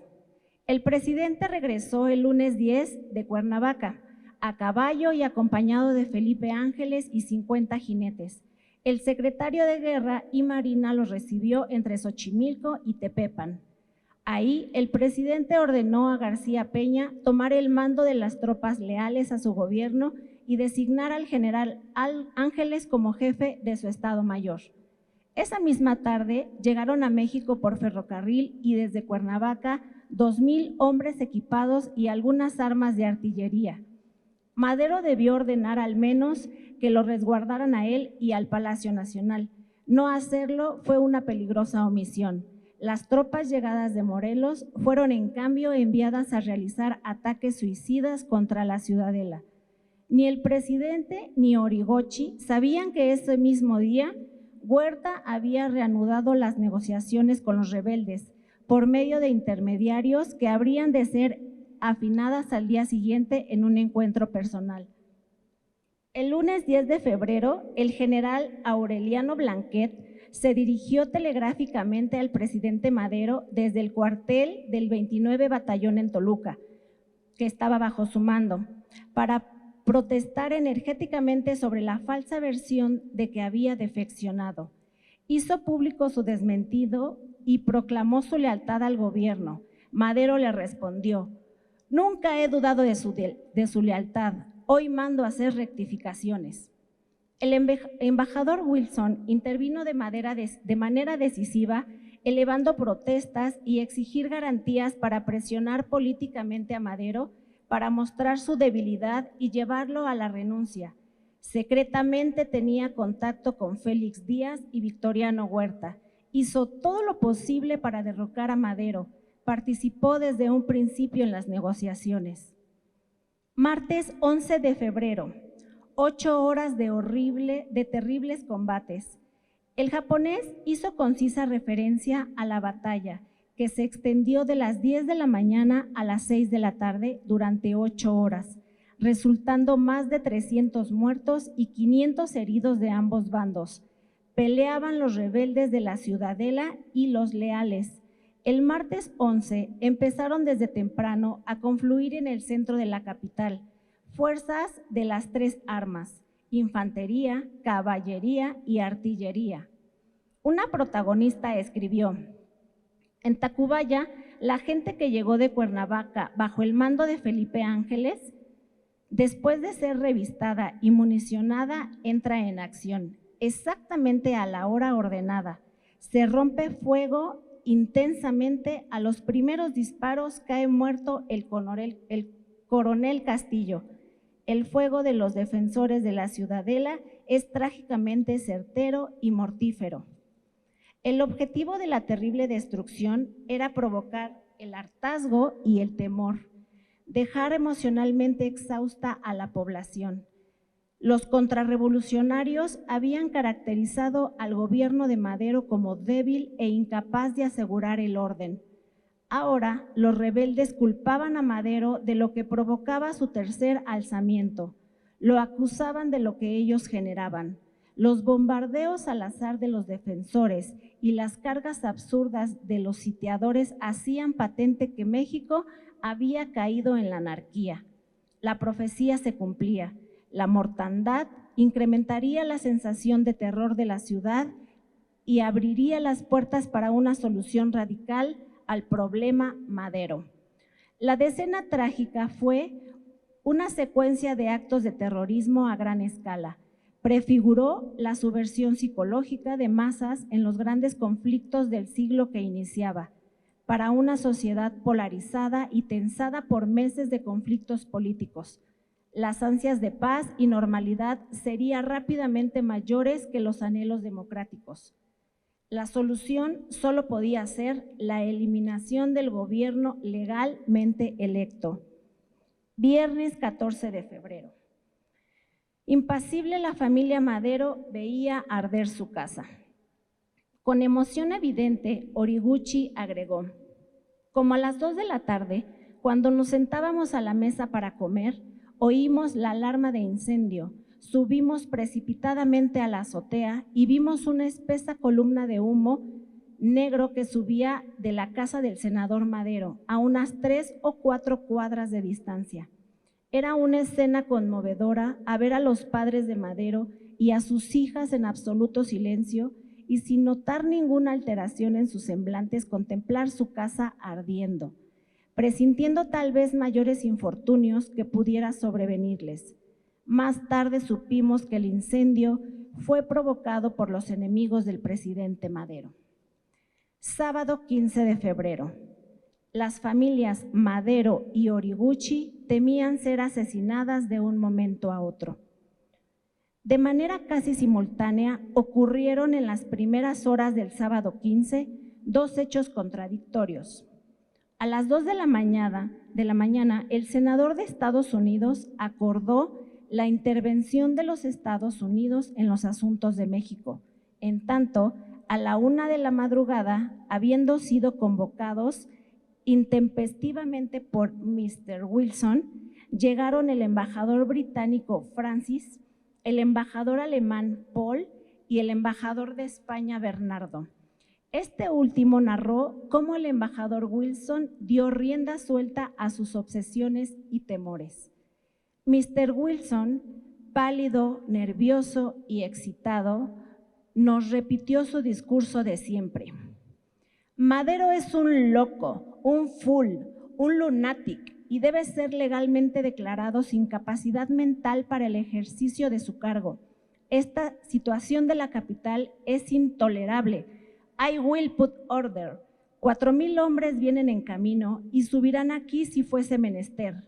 D: El presidente regresó el lunes 10 de Cuernavaca, a caballo y acompañado de Felipe Ángeles y 50 jinetes. El secretario de Guerra y Marina los recibió entre Xochimilco y Tepepan. Ahí el presidente ordenó a García Peña tomar el mando de las tropas leales a su gobierno y designar al general Ángeles como jefe de su Estado Mayor. Esa misma tarde llegaron a México por ferrocarril y desde Cuernavaca 2,000 hombres equipados y algunas armas de artillería. Madero debió ordenar al menos que lo resguardaran a él y al Palacio Nacional. No hacerlo fue una peligrosa omisión. Las tropas llegadas de Morelos fueron en cambio enviadas a realizar ataques suicidas contra la ciudadela. Ni el presidente ni Origochi sabían que ese mismo día Huerta había reanudado las negociaciones con los rebeldes por medio de intermediarios que habrían de ser afinadas al día siguiente en un encuentro personal. El lunes 10 de febrero, el general Aureliano Blanquet se dirigió telegráficamente al presidente Madero desde el cuartel del 29 Batallón en Toluca, que estaba bajo su mando, para protestar energéticamente sobre la falsa versión de que había defeccionado. Hizo público su desmentido y proclamó su lealtad al gobierno. Madero le respondió: «Nunca he dudado de su lealtad, hoy mando a hacer rectificaciones». El embajador Wilson intervino de manera decisiva, elevando protestas y exigir garantías para presionar políticamente a Madero para mostrar su debilidad y llevarlo a la renuncia. Secretamente tenía contacto con Félix Díaz y Victoriano Huerta. Hizo todo lo posible para derrocar a Madero. Participó desde un principio en las negociaciones. Martes 11 de febrero, 8 horas de terribles combates. El japonés hizo concisa referencia a la batalla, que se extendió de las 10 de la mañana a las 6 de la tarde durante 8 horas, resultando más de 300 muertos y 500 heridos de ambos bandos. Peleaban los rebeldes de la Ciudadela y los leales. El martes 11 empezaron desde temprano a confluir en el centro de la capital fuerzas de las 3 armas: infantería, caballería y artillería. Una protagonista escribió: en Tacubaya, la gente que llegó de Cuernavaca bajo el mando de Felipe Ángeles, después de ser revistada y municionada, entra en acción. Exactamente a la hora ordenada, se rompe fuego intensamente. A los primeros disparos cae muerto el coronel Castillo. El fuego de los defensores de la Ciudadela es trágicamente certero y mortífero. El objetivo de la terrible destrucción era provocar el hartazgo y el temor, dejar emocionalmente exhausta a la población. Los contrarrevolucionarios habían caracterizado al gobierno de Madero como débil e incapaz de asegurar el orden. Ahora, los rebeldes culpaban a Madero de lo que provocaba su tercer alzamiento. Lo acusaban de lo que ellos generaban. Los bombardeos al azar de los defensores y las cargas absurdas de los sitiadores hacían patente que México había caído en la anarquía. La profecía se cumplía. La mortandad incrementaría la sensación de terror de la ciudad y abriría las puertas para una solución radical al problema Madero. La decena trágica fue una secuencia de actos de terrorismo a gran escala. Prefiguró la subversión psicológica de masas en los grandes conflictos del siglo que iniciaba, para una sociedad polarizada y tensada por meses de conflictos políticos. Las ansias de paz y normalidad serían rápidamente mayores que los anhelos democráticos. La solución solo podía ser la eliminación del gobierno legalmente electo. Viernes 14 de febrero. Impasible, la familia Madero veía arder su casa. Con emoción evidente, Horiguchi agregó: como a las 2 de la tarde, cuando nos sentábamos a la mesa para comer, oímos la alarma de incendio, subimos precipitadamente a la azotea y vimos una espesa columna de humo negro que subía de la casa del senador Madero a unas 3 o 4 cuadras de distancia. Era una escena conmovedora a ver a los padres de Madero y a sus hijas en absoluto silencio y sin notar ninguna alteración en sus semblantes contemplar su casa ardiendo, presintiendo tal vez mayores infortunios que pudiera sobrevenirles. Más tarde supimos que el incendio fue provocado por los enemigos del presidente Madero. Sábado 15 de febrero. Las familias Madero y Horiguchi temían ser asesinadas de un momento a otro. De manera casi simultánea ocurrieron en las primeras horas del sábado 15 dos hechos contradictorios. A las 2 de la mañana, el senador de Estados Unidos acordó la intervención de los Estados Unidos en los asuntos de México. En tanto, a la 1 de la madrugada, habiendo sido convocados intempestivamente por Mr. Wilson, llegaron el embajador británico Francis, el embajador alemán Paul y el embajador de España Bernardo. Este último narró cómo el embajador Wilson dio rienda suelta a sus obsesiones y temores. Mr. Wilson, pálido, nervioso y excitado, nos repitió su discurso de siempre. Madero es un loco, un fool, un lunátic y debe ser legalmente declarado sin capacidad mental para el ejercicio de su cargo. Esta situación de la capital es intolerable. I will put order. 4,000 hombres vienen en camino y subirán aquí si fuese menester.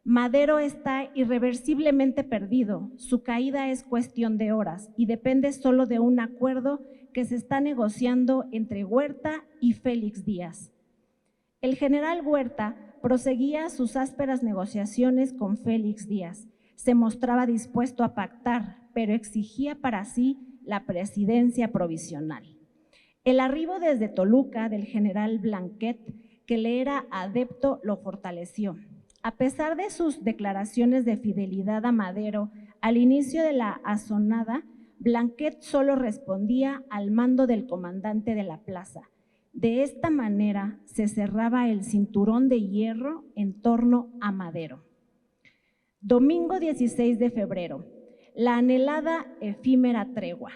D: Madero está irreversiblemente perdido. Su caída es cuestión de horas y depende solo de un acuerdo que se está negociando entre Huerta y Félix Díaz. El general Huerta proseguía sus ásperas negociaciones con Félix Díaz. Se mostraba dispuesto a pactar, pero exigía para sí la presidencia provisional. El arribo desde Toluca del general Blanquet, que le era adepto, lo fortaleció. A pesar de sus declaraciones de fidelidad a Madero al inicio de la asonada, Blanquet solo respondía al mando del comandante de la plaza. De esta manera se cerraba el cinturón de hierro en torno a Madero. Domingo 16 de febrero, la anhelada efímera tregua.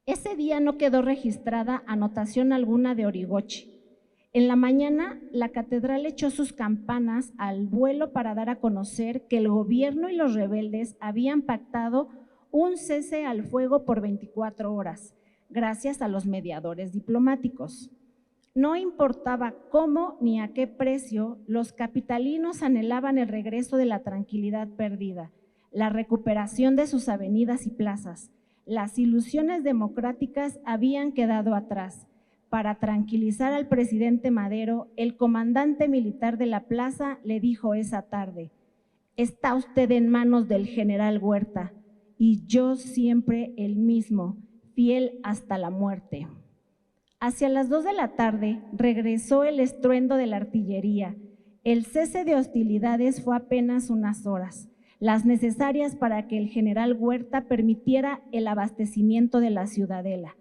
D: Ese día no quedó registrada anotación alguna de Origochi. En la mañana, la catedral echó sus campanas al vuelo para dar a conocer que el gobierno y los rebeldes habían pactado un cese al fuego por 24 horas, gracias a los mediadores diplomáticos. No importaba cómo ni a qué precio, los capitalinos anhelaban el regreso de la tranquilidad perdida, la recuperación de sus avenidas y plazas. Las ilusiones democráticas habían quedado atrás. Para tranquilizar al presidente Madero, el comandante militar de la plaza le dijo esa tarde: «Está usted en manos del general Huerta y yo siempre el mismo, fiel hasta la muerte». Hacia las 2 de la tarde regresó el estruendo de la artillería. El cese de hostilidades fue apenas unas horas, las necesarias para que el general Huerta permitiera el abastecimiento de la ciudadela.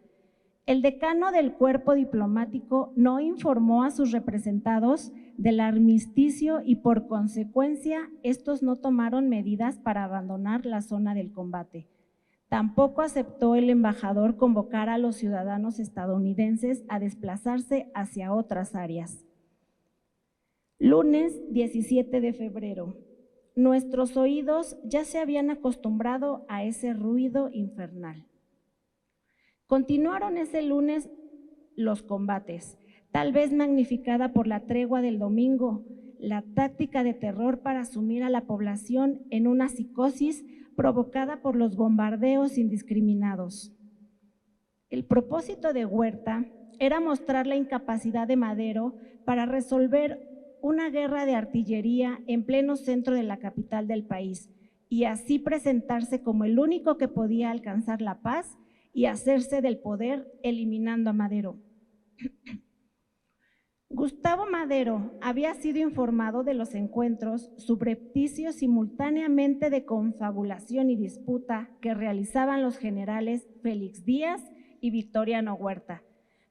D: El decano del cuerpo diplomático no informó a sus representados del armisticio y por consecuencia estos no tomaron medidas para abandonar la zona del combate. Tampoco aceptó el embajador convocar a los ciudadanos estadounidenses a desplazarse hacia otras áreas. Lunes 17 de febrero. Nuestros oídos ya se habían acostumbrado a ese ruido infernal. Continuaron ese lunes los combates, tal vez magnificada por la tregua del domingo, la táctica de terror para sumir a la población en una psicosis provocada por los bombardeos indiscriminados. El propósito de Huerta era mostrar la incapacidad de Madero para resolver una guerra de artillería en pleno centro de la capital del país y así presentarse como el único que podía alcanzar la paz y hacerse del poder eliminando a Madero. Gustavo Madero había sido informado de los encuentros subrepticios simultáneamente de confabulación y disputa que realizaban los generales Félix Díaz y Victoriano Huerta.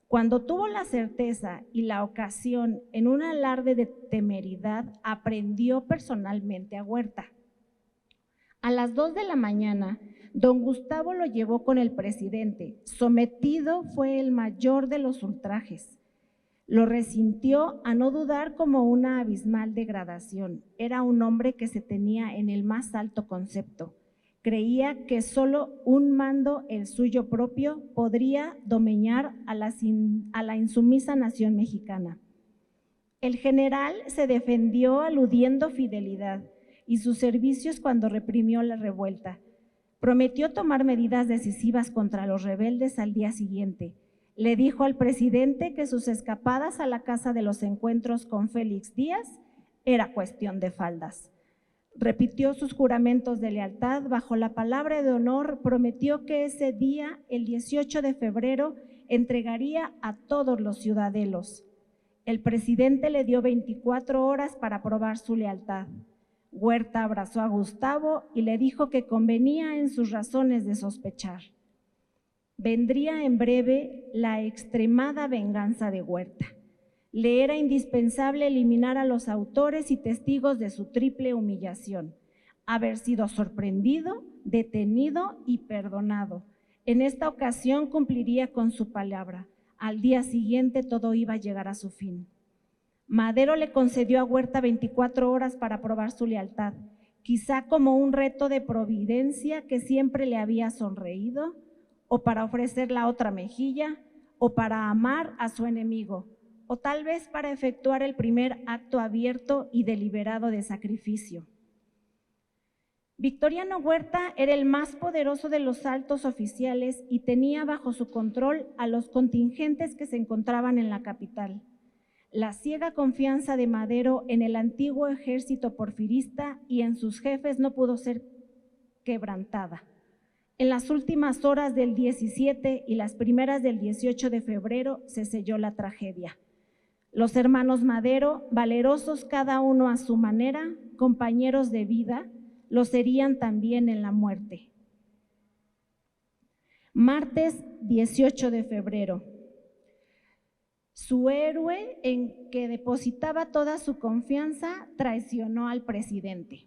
D: Cuando tuvo la certeza y la ocasión, en un alarde de temeridad, aprendió personalmente a Huerta. A las 2 de la mañana, don Gustavo lo llevó con el presidente. Sometido fue el mayor de los ultrajes. Lo resintió a no dudar como una abismal degradación. Era un hombre que se tenía en el más alto concepto. Creía que solo un mando, el suyo propio, podría domeñar a la insumisa nación mexicana. El general se defendió aludiendo fidelidad y sus servicios cuando reprimió la revuelta. Prometió tomar medidas decisivas contra los rebeldes al día siguiente. Le dijo al presidente que sus escapadas a la casa de los encuentros con Félix Díaz era cuestión de faldas. Repitió sus juramentos de lealtad, bajo la palabra de honor, prometió que ese día, el 18 de febrero, entregaría a todos los ciudadelos. El presidente le dio 24 horas para probar su lealtad. Huerta abrazó a Gustavo y le dijo que convenía en sus razones de sospechar. Vendría en breve la extremada venganza de Huerta. Le era indispensable eliminar a los autores y testigos de su triple humillación, haber sido sorprendido, detenido y perdonado. En esta ocasión cumpliría con su palabra. Al día siguiente todo iba a llegar a su fin. Madero le concedió a Huerta 24 horas para probar su lealtad, quizá como un reto de providencia que siempre le había sonreído, o para ofrecer la otra mejilla, o para amar a su enemigo, o tal vez para efectuar el primer acto abierto y deliberado de sacrificio. Victoriano Huerta era el más poderoso de los altos oficiales y tenía bajo su control a los contingentes que se encontraban en la capital. La ciega confianza de Madero en el antiguo ejército porfirista y en sus jefes no pudo ser quebrantada. En las últimas horas del 17 y las primeras del 18 de febrero se selló la tragedia. Los hermanos Madero, valerosos cada uno a su manera, compañeros de vida, lo serían también en la muerte. Martes 18 de febrero. Su héroe, en que depositaba toda su confianza, traicionó al presidente.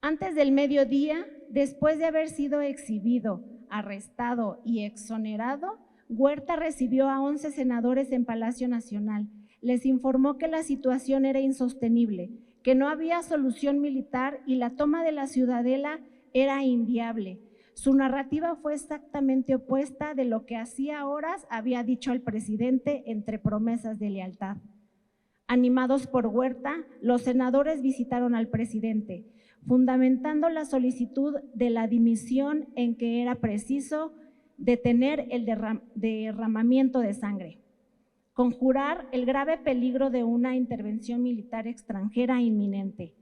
D: Antes del mediodía, después de haber sido exhibido, arrestado y exonerado, Huerta recibió a 11 senadores en Palacio Nacional. Les informó que la situación era insostenible, que no había solución militar y la toma de la ciudadela era inviable. Su narrativa fue exactamente opuesta de lo que hacía horas había dicho el presidente entre promesas de lealtad. Animados por Huerta, los senadores visitaron al presidente, fundamentando la solicitud de la dimisión en que era preciso detener el derramamiento de sangre, conjurar el grave peligro de una intervención militar extranjera inminente.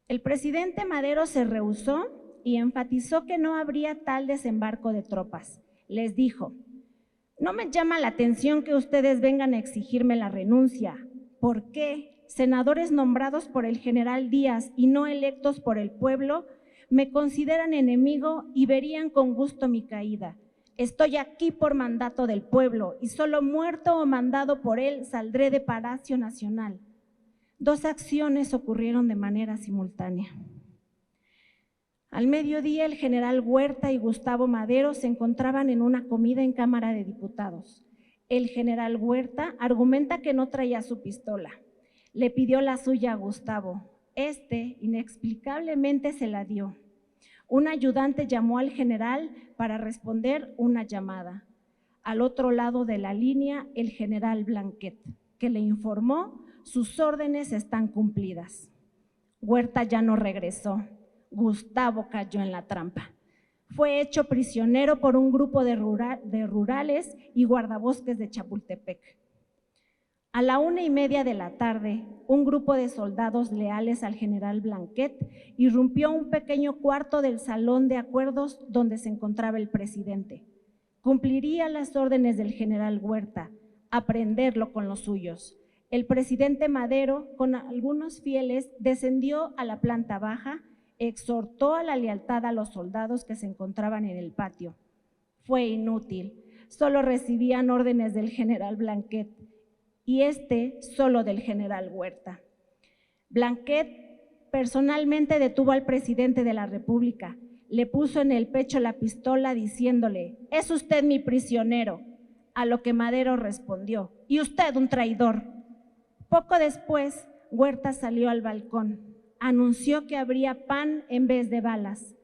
D: El presidente Madero se rehusó y enfatizó que no habría tal desembarco de tropas. Les dijo: no me llama la atención que ustedes vengan a exigirme la renuncia. ¿Por qué? Senadores nombrados por el general Díaz y no electos por el pueblo me consideran enemigo y verían con gusto mi caída. Estoy aquí por mandato del pueblo y solo muerto o mandado por él saldré de Palacio Nacional. Dos acciones ocurrieron de manera simultánea. Al mediodía, el general Huerta y Gustavo Madero se encontraban en una comida en Cámara de Diputados. El general Huerta argumenta que no traía su pistola. Le pidió la suya a Gustavo. Este, inexplicablemente, se la dio. Un ayudante llamó al general para responder una llamada. Al otro lado de la línea, el general Blanquet, que le informó: sus órdenes están cumplidas. Huerta ya no regresó. Gustavo cayó en la trampa. Fue hecho prisionero por un grupo de rurales y guardabosques de Chapultepec. A la 1:30 de la tarde, un grupo de soldados leales al general Blanquet irrumpió un pequeño cuarto del salón de acuerdos donde se encontraba el presidente. Cumpliría las órdenes del general Huerta, aprenderlo con los suyos. El presidente Madero, con algunos fieles, descendió a la planta baja, exhortó a la lealtad a los soldados que se encontraban en el patio. Fue inútil, solo recibían órdenes del general Blanquet y solo del general Huerta. Blanquet personalmente detuvo al presidente de la República, le puso en el pecho la pistola diciéndole: «Es usted mi prisionero», a lo que Madero respondió: «Y usted un traidor». Poco después, Huerta salió al balcón, anunció que habría pan en vez de balas.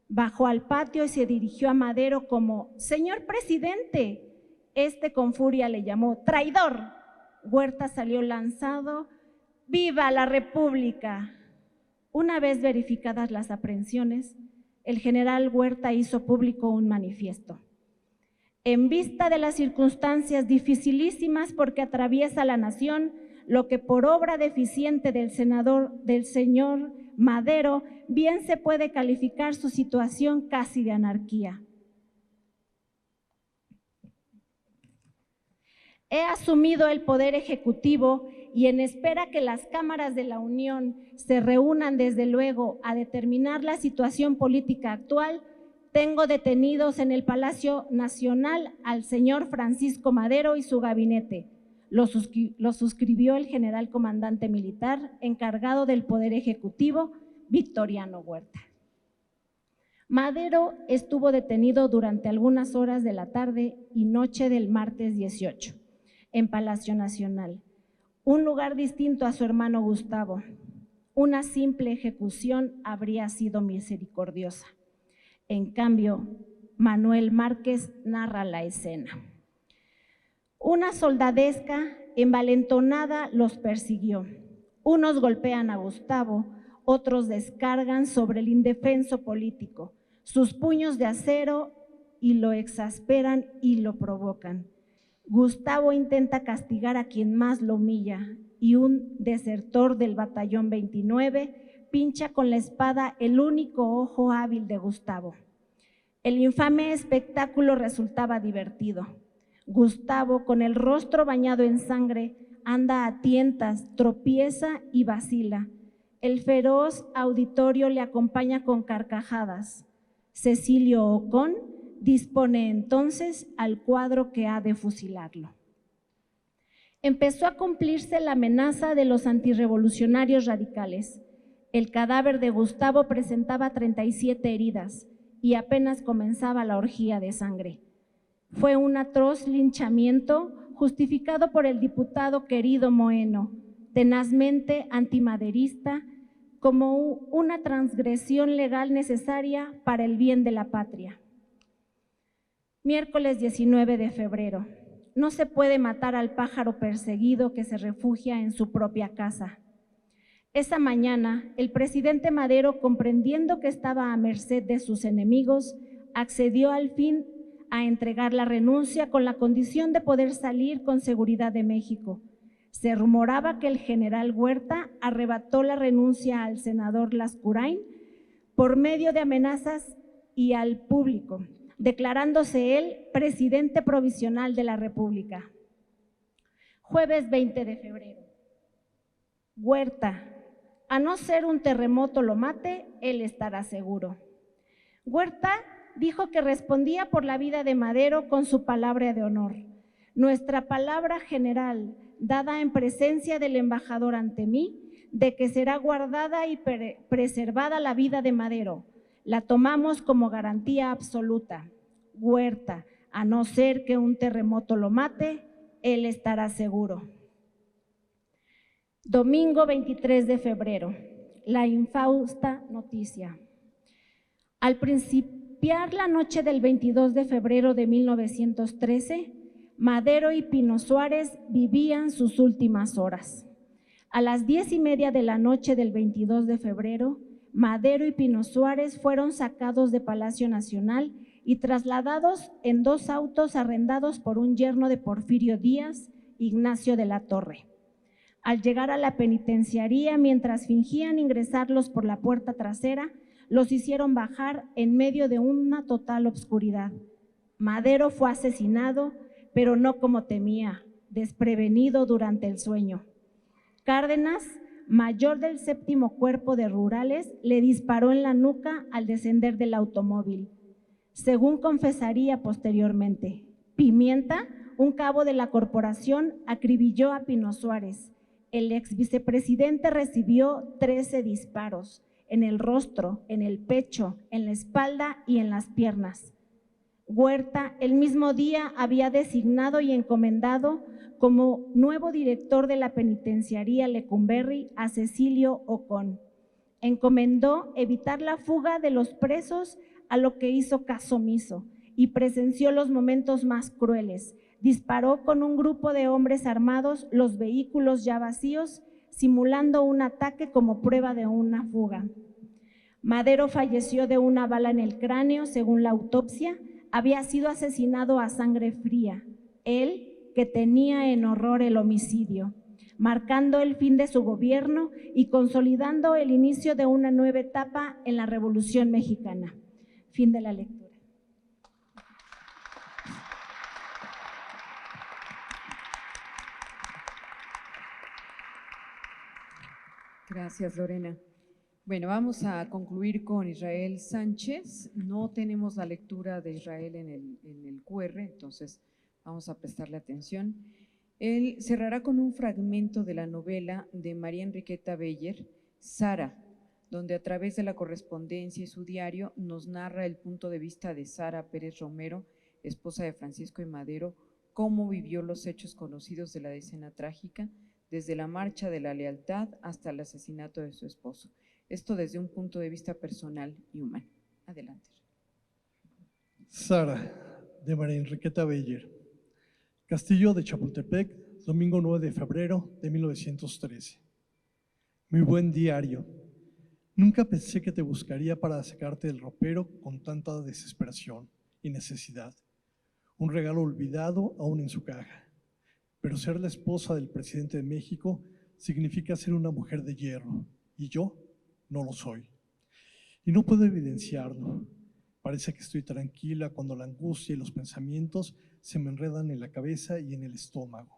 D: Bajó al patio y se dirigió a Madero como: «Señor presidente». Con furia le llamó: «Traidor». Huerta salió lanzado: «¡Viva la República!». Una vez verificadas las aprehensiones, el general Huerta hizo público un manifiesto. En vista de las circunstancias dificilísimas porque atraviesa la nación, lo que por obra deficiente del señor Madero, bien se puede calificar su situación casi de anarquía. He asumido el poder ejecutivo y en espera que las cámaras de la Unión se reúnan desde luego a determinar la situación política actual, tengo detenidos en el Palacio Nacional al señor Francisco Madero y su gabinete. Lo suscribió el general comandante militar encargado del Poder Ejecutivo, Victoriano Huerta. Madero estuvo detenido durante algunas horas de la tarde y noche del martes 18 en Palacio Nacional, un lugar distinto a su hermano Gustavo. Una simple ejecución habría sido misericordiosa. En cambio, Manuel Márquez narra la escena. Una soldadesca envalentonada los persiguió. Unos golpean a Gustavo, otros descargan sobre el indefenso político sus puños de acero y lo exasperan y lo provocan. Gustavo intenta castigar a quien más lo humilla y un desertor del batallón 29 pincha con la espada el único ojo hábil de Gustavo. El infame espectáculo resultaba divertido. Gustavo, con el rostro bañado en sangre, anda a tientas, tropieza y vacila. El feroz auditorio le acompaña con carcajadas. Cecilio Ocón dispone entonces al cuadro que ha de fusilarlo. Empezó a cumplirse la amenaza de los antirrevolucionarios radicales. El cadáver de Gustavo presentaba 37 heridas y apenas comenzaba la orgía de sangre. Fue un atroz linchamiento justificado por el diputado querido Moeno, tenazmente antimaderista, como una transgresión legal necesaria para el bien de la patria. Miércoles 19 de febrero. No se puede matar al pájaro perseguido que se refugia en su propia casa. Esa mañana, el presidente Madero, comprendiendo que estaba a merced de sus enemigos, accedió al fin a entregar la renuncia con la condición de poder salir con seguridad de México. Se rumoraba que el general Huerta arrebató la renuncia al senador Lascurain por medio de amenazas y al público, declarándose él presidente provisional de la República. Jueves 20 de febrero. Huerta, a no ser un terremoto lo mate, él estará seguro. Huerta dijo que respondía por la vida de Madero con su palabra de honor. Nuestra palabra general, dada en presencia del embajador ante mí, de que será guardada y preservada la vida de Madero, la tomamos como garantía absoluta. Huerta, a no ser que un terremoto lo mate, él estará seguro. Domingo 23 de febrero, la infausta noticia. Al principiar la noche del 22 de febrero de 1913, Madero y Pino Suárez vivían sus últimas horas. A las 10:30 de la noche del 22 de febrero, Madero y Pino Suárez fueron sacados de Palacio Nacional y trasladados en 2 autos arrendados por un yerno de Porfirio Díaz, Ignacio de la Torre. Al llegar a la penitenciaría, mientras fingían ingresarlos por la puerta trasera, los hicieron bajar en medio de una total obscuridad. Madero fue asesinado, pero no como temía, desprevenido durante el sueño. Cárdenas, mayor del 7º Cuerpo de Rurales, le disparó en la nuca al descender del automóvil. Según confesaría posteriormente, Pimienta, un cabo de la corporación, acribilló a Pino Suárez. El ex vicepresidente recibió 13 disparos en el rostro, en el pecho, en la espalda y en las piernas. Huerta el mismo día había designado y encomendado como nuevo director de la penitenciaría Lecumberri a Cecilio Ocón. Encomendó evitar la fuga de los presos, a lo que hizo caso omiso y presenció los momentos más crueles. Disparó con un grupo de hombres armados los vehículos ya vacíos, simulando un ataque como prueba de una fuga. Madero falleció de una bala en el cráneo, según la autopsia. Había sido asesinado a sangre fría, él que tenía en horror el homicidio, marcando el fin de su gobierno y consolidando el inicio de una nueva etapa en la Revolución Mexicana. Fin de la lectura.
A: Gracias, Lorena. Bueno, vamos a concluir con Israel Sánchez. No tenemos la lectura de Israel en el QR, entonces vamos a prestarle atención. Él cerrará con un fragmento de la novela de María Enriqueta Beller, Sara, donde a través de la correspondencia y su diario nos narra el punto de vista de Sara Pérez Romero, esposa de Francisco I. Madero, cómo vivió los hechos conocidos de la decena trágica, desde la Marcha de la Lealtad hasta el asesinato de su esposo. Esto desde un punto de vista personal y humano. Adelante.
E: Sara, de María Enriqueta Beller. Castillo de Chapultepec, domingo 9 de febrero de 1913. Mi buen diario, nunca pensé que te buscaría para sacarte del ropero con tanta desesperación y necesidad. Un regalo olvidado aún en su caja. Pero ser la esposa del presidente de México significa ser una mujer de hierro, y yo no lo soy. Y no puedo evidenciarlo. Parece que estoy tranquila cuando la angustia y los pensamientos se me enredan en la cabeza y en el estómago.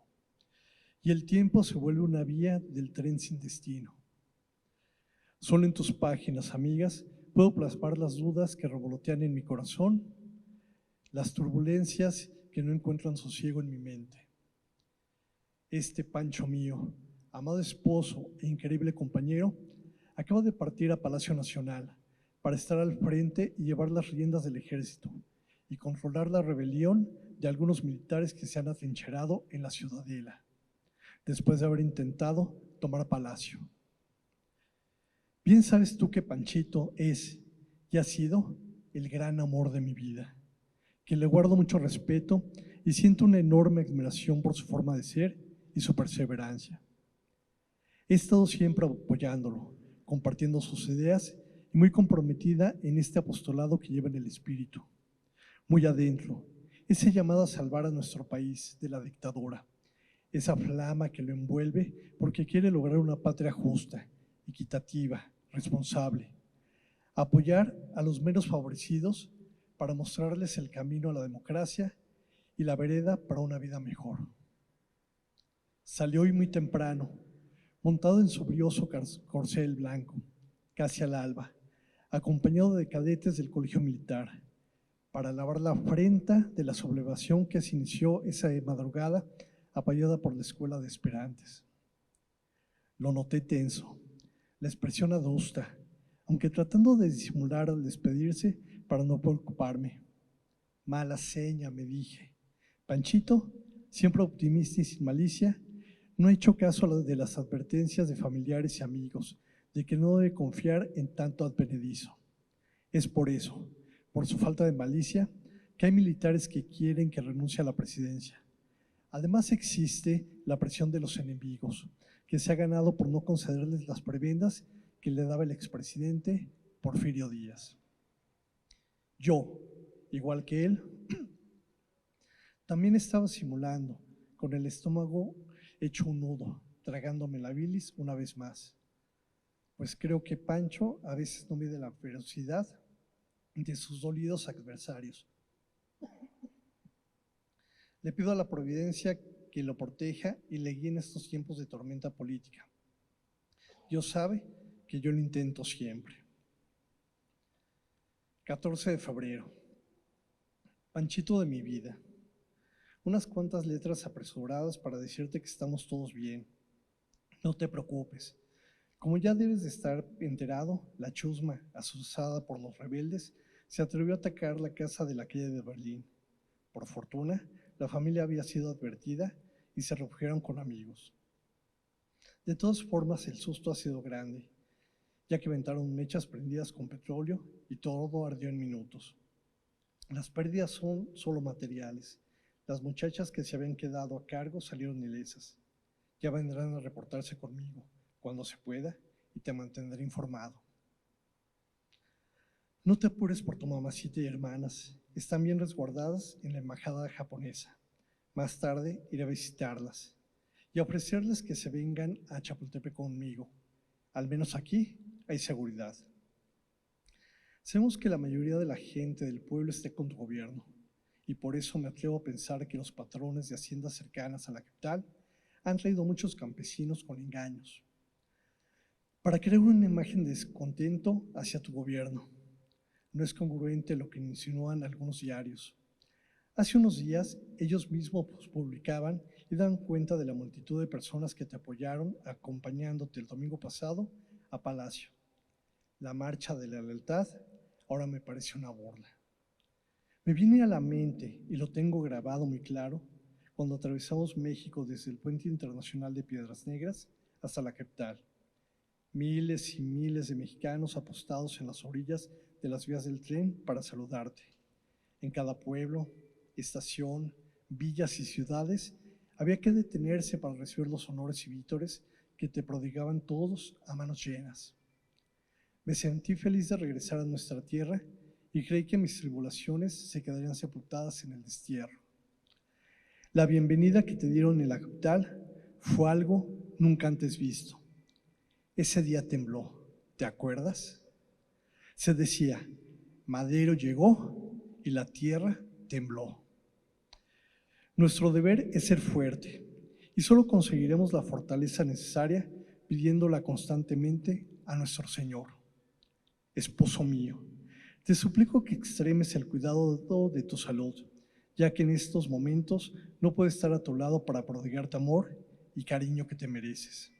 E: Y el tiempo se vuelve una vía del tren sin destino. Solo en tus páginas, amigas, puedo plasmar las dudas que revolotean en mi corazón, las turbulencias que no encuentran sosiego en mi mente. Este Pancho mío, amado esposo e increíble compañero, acaba de partir a Palacio Nacional para estar al frente y llevar las riendas del ejército y controlar la rebelión de algunos militares que se han atrincherado en la ciudadela, después de haber intentado tomar Palacio. Bien sabes tú que Panchito es y ha sido el gran amor de mi vida, que le guardo mucho respeto y siento una enorme admiración por su forma de ser y su perseverancia. He estado siempre apoyándolo, compartiendo sus ideas y muy comprometida en este apostolado que lleva en el espíritu. Muy adentro, ese llamado a salvar a nuestro país de la dictadura, esa flama que lo envuelve porque quiere lograr una patria justa, equitativa, responsable, apoyar a los menos favorecidos para mostrarles el camino a la democracia y la vereda para una vida mejor. Salió hoy muy temprano, montado en su brioso corcel blanco, casi al alba, acompañado de cadetes del colegio militar, para lavar la afrenta de la sublevación que se inició esa madrugada apoyada por la escuela de aspirantes. Lo noté tenso, la expresión adusta, aunque tratando de disimular al despedirse para no preocuparme. Mala seña, me dije. Panchito, siempre optimista y sin malicia, no ha hecho caso de las advertencias de familiares y amigos de que no debe confiar en tanto advenedizo. Es por eso, por su falta de malicia, que hay militares que quieren que renuncie a la presidencia. Además existe la presión de los enemigos, que se ha ganado por no concederles las prebendas que le daba el expresidente Porfirio Díaz. Yo, igual que él, también estaba simulando, con el estómago hecho un nudo, tragándome la bilis una vez más. Pues creo que Pancho a veces no mide la ferocidad de sus dolidos adversarios. Le pido a la providencia que lo proteja y le guíe en estos tiempos de tormenta política. Dios sabe que yo lo intento siempre. 14 de febrero. Panchito de mi vida. Unas cuantas letras apresuradas para decirte que estamos todos bien. No te preocupes. Como ya debes de estar enterado, la chusma, asusada por los rebeldes, se atrevió a atacar la casa de la calle de Berlín. Por fortuna, la familia había sido advertida y se refugiaron con amigos. De todas formas, el susto ha sido grande, ya que aventaron mechas prendidas con petróleo y todo ardió en minutos. Las pérdidas son solo materiales. Las muchachas que se habían quedado a cargo salieron ilesas. Ya vendrán a reportarse conmigo cuando se pueda y te mantendré informado. No te apures por tu mamacita y hermanas, están bien resguardadas en la embajada japonesa. Más tarde iré a visitarlas y a ofrecerles que se vengan a Chapultepec conmigo. Al menos aquí hay seguridad. Sabemos que la mayoría de la gente del pueblo está con tu gobierno y por eso me atrevo a pensar que los patrones de haciendas cercanas a la capital han traído muchos campesinos con engaños para crear una imagen de descontento hacia tu gobierno. No es congruente lo que insinúan algunos diarios. Hace unos días ellos mismos publicaban y dan cuenta de la multitud de personas que te apoyaron acompañándote el domingo pasado a Palacio. La marcha de la lealtad ahora me parece una burla. Me viene a la mente, y lo tengo grabado muy claro, cuando atravesamos México desde el Puente Internacional de Piedras Negras hasta la capital. Miles y miles de mexicanos apostados en las orillas de las vías del tren para saludarte. En cada pueblo, estación, villas y ciudades había que detenerse para recibir los honores y vítores que te prodigaban todos a manos llenas. Me sentí feliz de regresar a nuestra tierra y creí que mis tribulaciones se quedarían sepultadas en el destierro. La bienvenida que te dieron en la capital fue algo nunca antes visto. Ese día tembló, ¿te acuerdas? Se decía, Madero llegó y la tierra tembló. Nuestro deber es ser fuerte y solo conseguiremos la fortaleza necesaria pidiéndola constantemente a nuestro Señor. Esposo mío, te suplico que extremes el cuidado de tu salud, ya que en estos momentos no puedo estar a tu lado para prodigarte amor y cariño que te mereces.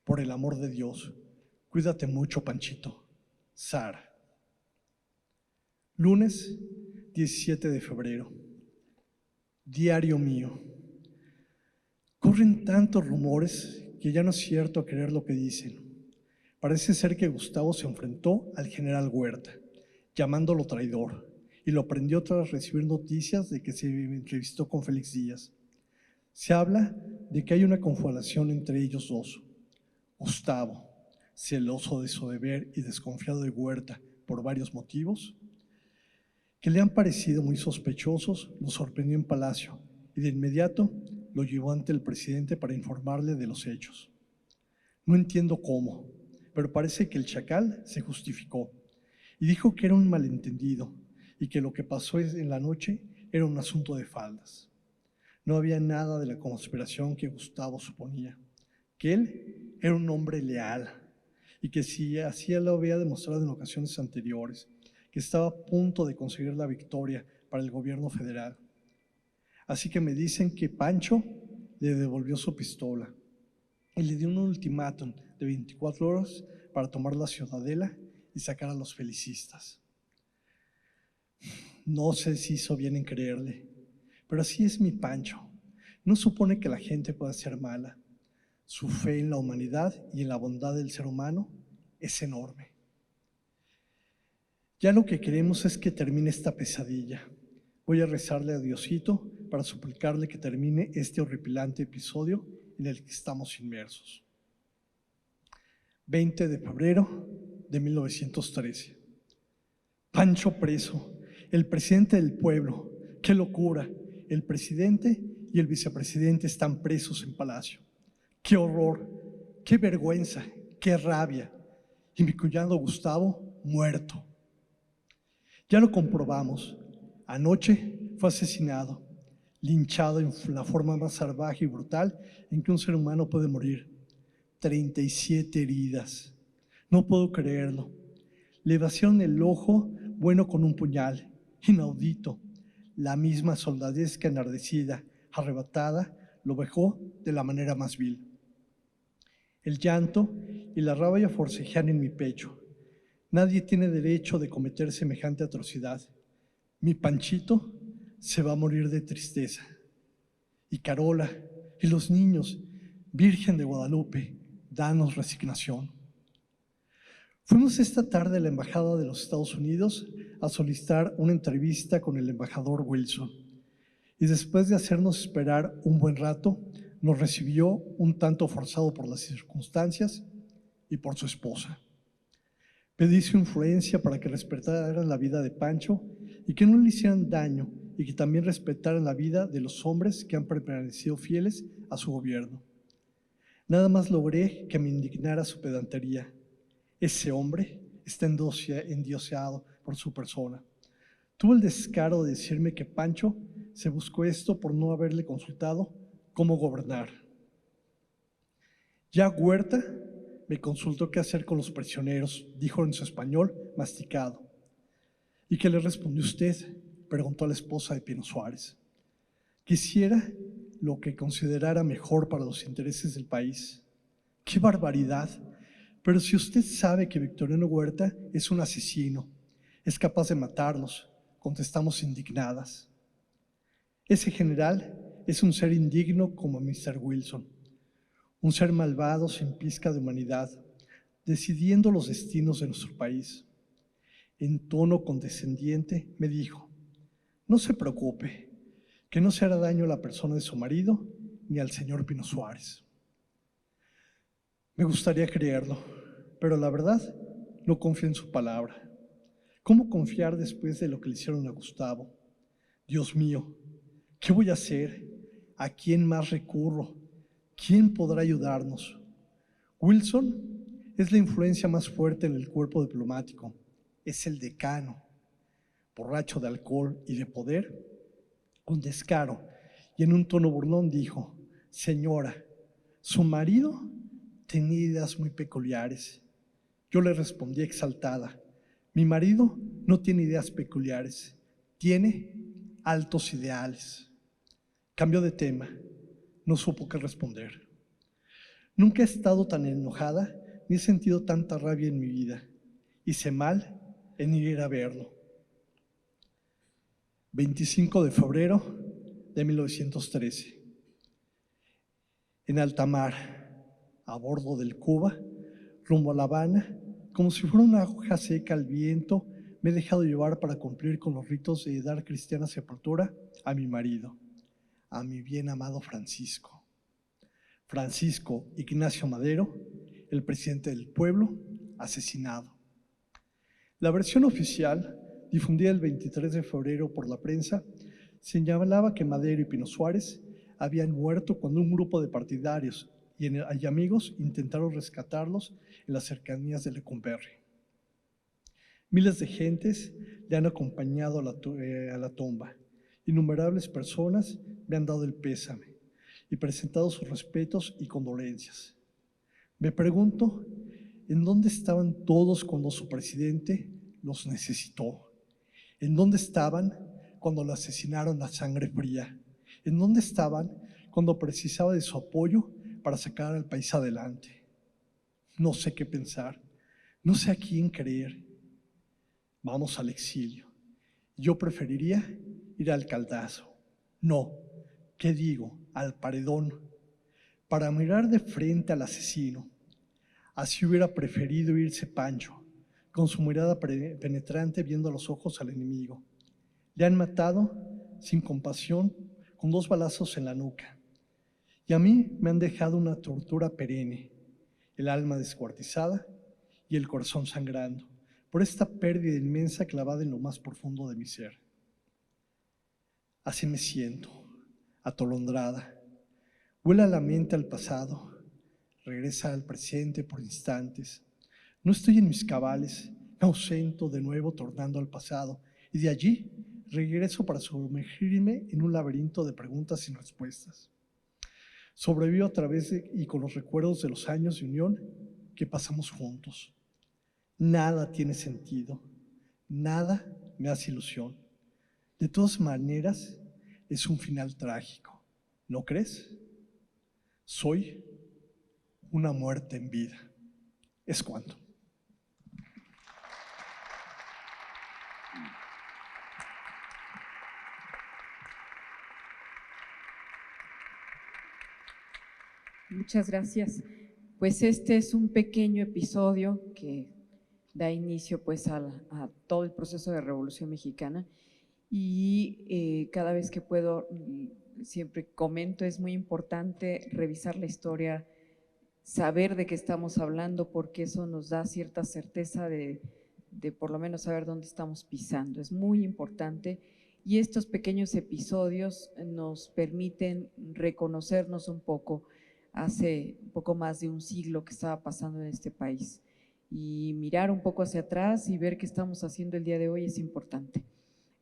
E: Por el amor de Dios, cuídate mucho, Panchito. Sara. Lunes 17 de febrero. Diario mío. Corren tantos rumores que ya no es cierto creer lo que dicen. Parece ser que Gustavo se enfrentó al general Huerta, llamándolo traidor, y lo prendió tras recibir noticias de que se entrevistó con Félix Díaz. Se habla de que hay una confabulación entre ellos dos. Gustavo, celoso de su deber y desconfiado de Huerta por varios motivos que le han parecido muy sospechosos, lo sorprendió en Palacio y de inmediato lo llevó ante el presidente para informarle de los hechos. No entiendo cómo, pero parece que el chacal se justificó y dijo que era un malentendido y que lo que pasó en la noche era un asunto de faldas. No había nada de la conspiración que Gustavo suponía, que él era un hombre leal y que si así lo había demostrado en ocasiones anteriores, que estaba a punto de conseguir la victoria para el gobierno federal. Así que me dicen que Pancho le devolvió su pistola y le dio un ultimátum de 24 horas para tomar la ciudadela y sacar a los felicistas. No sé si hizo bien en creerle, pero así es mi Pancho. No supone que la gente pueda ser mala. Su fe en la humanidad y en la bondad del ser humano es enorme. Ya lo que queremos es que termine esta pesadilla. Voy a rezarle a Diosito para suplicarle que termine este horripilante episodio en el que estamos inmersos. 20 de febrero de 1913. Pancho preso, el presidente del pueblo. ¡Qué locura! El presidente y el vicepresidente están presos en Palacio. ¡Qué horror! ¡Qué vergüenza! ¡Qué rabia! Y mi cuñado Gustavo muerto. Ya lo comprobamos. Anoche fue asesinado, linchado en la forma más salvaje y brutal en que un ser humano puede morir. 37 heridas. No puedo creerlo. Le vaciaron el ojo bueno con un puñal. Inaudito. La misma soldadesca enardecida, arrebatada, lo vejó de la manera más vil. El llanto y la rabia forcejean en mi pecho. Nadie tiene derecho de cometer semejante atrocidad. Mi Panchito se va a morir de tristeza. Y Carola, y los niños, Virgen de Guadalupe, danos resignación. Fuimos esta tarde a la Embajada de los Estados Unidos a solicitar una entrevista con el embajador Wilson. Y después de hacernos esperar un buen rato, nos recibió un tanto forzado por las circunstancias y por su esposa. Pedí su influencia para que respetaran la vida de Pancho y que no le hicieran daño y que también respetaran la vida de los hombres que han permanecido fieles a su gobierno. Nada más logré que me indignara su pedantería. Ese hombre está endioseado por su persona. Tuvo el descaro de decirme que Pancho se buscó esto por no haberle consultado cómo gobernar. Ya Huerta me consultó qué hacer con los prisioneros, dijo en su español masticado. ¿Y qué le respondió usted?, preguntó a la esposa de Pino Suárez. Quisiera lo que considerara mejor para los intereses del país. ¡Qué barbaridad! Pero si usted sabe que Victoriano Huerta es un asesino, es capaz de matarlos, contestamos indignadas. Ese general es un ser indigno como Mr. Wilson. Un ser malvado sin pizca de humanidad, decidiendo los destinos de nuestro país. En tono condescendiente me dijo, no se preocupe, que no se hará daño a la persona de su marido ni al señor Pino Suárez. Me gustaría creerlo, pero la verdad no confío en su palabra. ¿Cómo confiar después de lo que le hicieron a Gustavo? Dios mío, ¿qué voy a hacer? ¿A quién más recurro? ¿Quién podrá ayudarnos? Wilson es la influencia más fuerte en el cuerpo diplomático. Es el decano, borracho de alcohol y de poder, con descaro y en un tono burlón dijo: señora, su marido tenía ideas muy peculiares. Yo le respondí exaltada: mi marido no tiene ideas peculiares, tiene altos ideales. Cambió de tema, no supo qué responder. Nunca he estado tan enojada ni he sentido tanta rabia en mi vida. Hice mal en ir a verlo. 25 de febrero de 1913. En alta mar, a bordo del Cuba, rumbo a La Habana, como si fuera una hoja seca al viento, me he dejado llevar para cumplir con los ritos de dar cristiana sepultura a mi marido, a mi bien amado Francisco. Francisco Ignacio Madero, el presidente del pueblo, asesinado. La versión oficial, difundida el 23 de febrero por la prensa, señalaba que Madero y Pino Suárez habían muerto cuando un grupo de partidarios y amigos intentaron rescatarlos en las cercanías de Lecumberri. Miles de gentes le han acompañado a la tumba. Innumerables personas me han dado el pésame y presentado sus respetos y condolencias. Me pregunto, ¿en dónde estaban todos cuando su presidente los necesitó? ¿En dónde estaban cuando lo asesinaron a sangre fría? ¿En dónde estaban cuando precisaba de su apoyo para sacar al país adelante? No sé qué pensar, no sé a quién creer. Vamos al exilio. Yo preferiría ir al Caldazo. No, ¿qué digo? Al paredón, para mirar de frente al asesino. Así hubiera preferido irse Pancho, con su mirada penetrante viendo a los ojos al enemigo. Le han matado sin compasión con 2 balazos en la nuca. Y a mí me han dejado una tortura perenne, el alma descuartizada y el corazón sangrando por esta pérdida inmensa clavada en lo más profundo de mi ser. Así me siento, atolondrada. Vuela la mente al pasado, regresa al presente por instantes. No estoy en mis cabales, me ausento de nuevo tornando al pasado y de allí regreso para sumergirme en un laberinto de preguntas sin respuestas. Sobrevivo a través y con los recuerdos de los años de unión que pasamos juntos. Nada tiene sentido, nada me hace ilusión. De todas maneras, es un final trágico, ¿no crees? Soy una muerte en vida. Es cuanto.
A: Muchas gracias. Pues este es un pequeño episodio que da inicio pues a todo el proceso de Revolución Mexicana y cada vez que puedo siempre comento, es muy importante revisar la historia, saber de qué estamos hablando, porque eso nos da cierta certeza de por lo menos saber dónde estamos pisando. Es muy importante y estos pequeños episodios nos permiten reconocernos un poco. Hace un poco más de un siglo que estaba pasando en este país y mirar un poco hacia atrás y ver qué estamos haciendo el día de hoy es importante.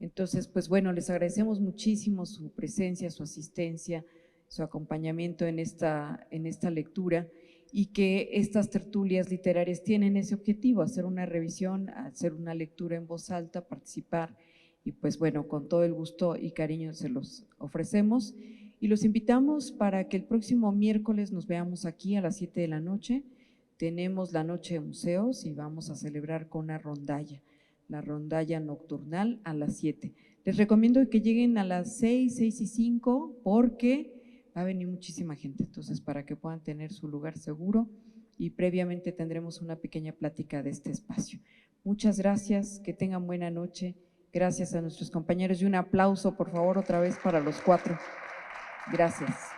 A: Entonces, pues bueno, les agradecemos muchísimo su presencia, su asistencia, su acompañamiento en esta lectura y que estas tertulias literarias tienen ese objetivo, hacer una revisión, hacer una lectura en voz alta, participar y pues bueno, con todo el gusto y cariño se los ofrecemos. Y los invitamos para que el próximo miércoles nos veamos aquí a las 7 de la noche. Tenemos la noche de museos y vamos a celebrar con una rondalla, la rondalla nocturnal a las 7. Les recomiendo que lleguen a las 6, 6 y 5 porque va a venir muchísima gente, entonces para que puedan tener su lugar seguro y previamente tendremos una pequeña plática de este espacio. Muchas gracias, que tengan buena noche. Gracias a nuestros compañeros y un aplauso por favor otra vez para los 4. Gracias.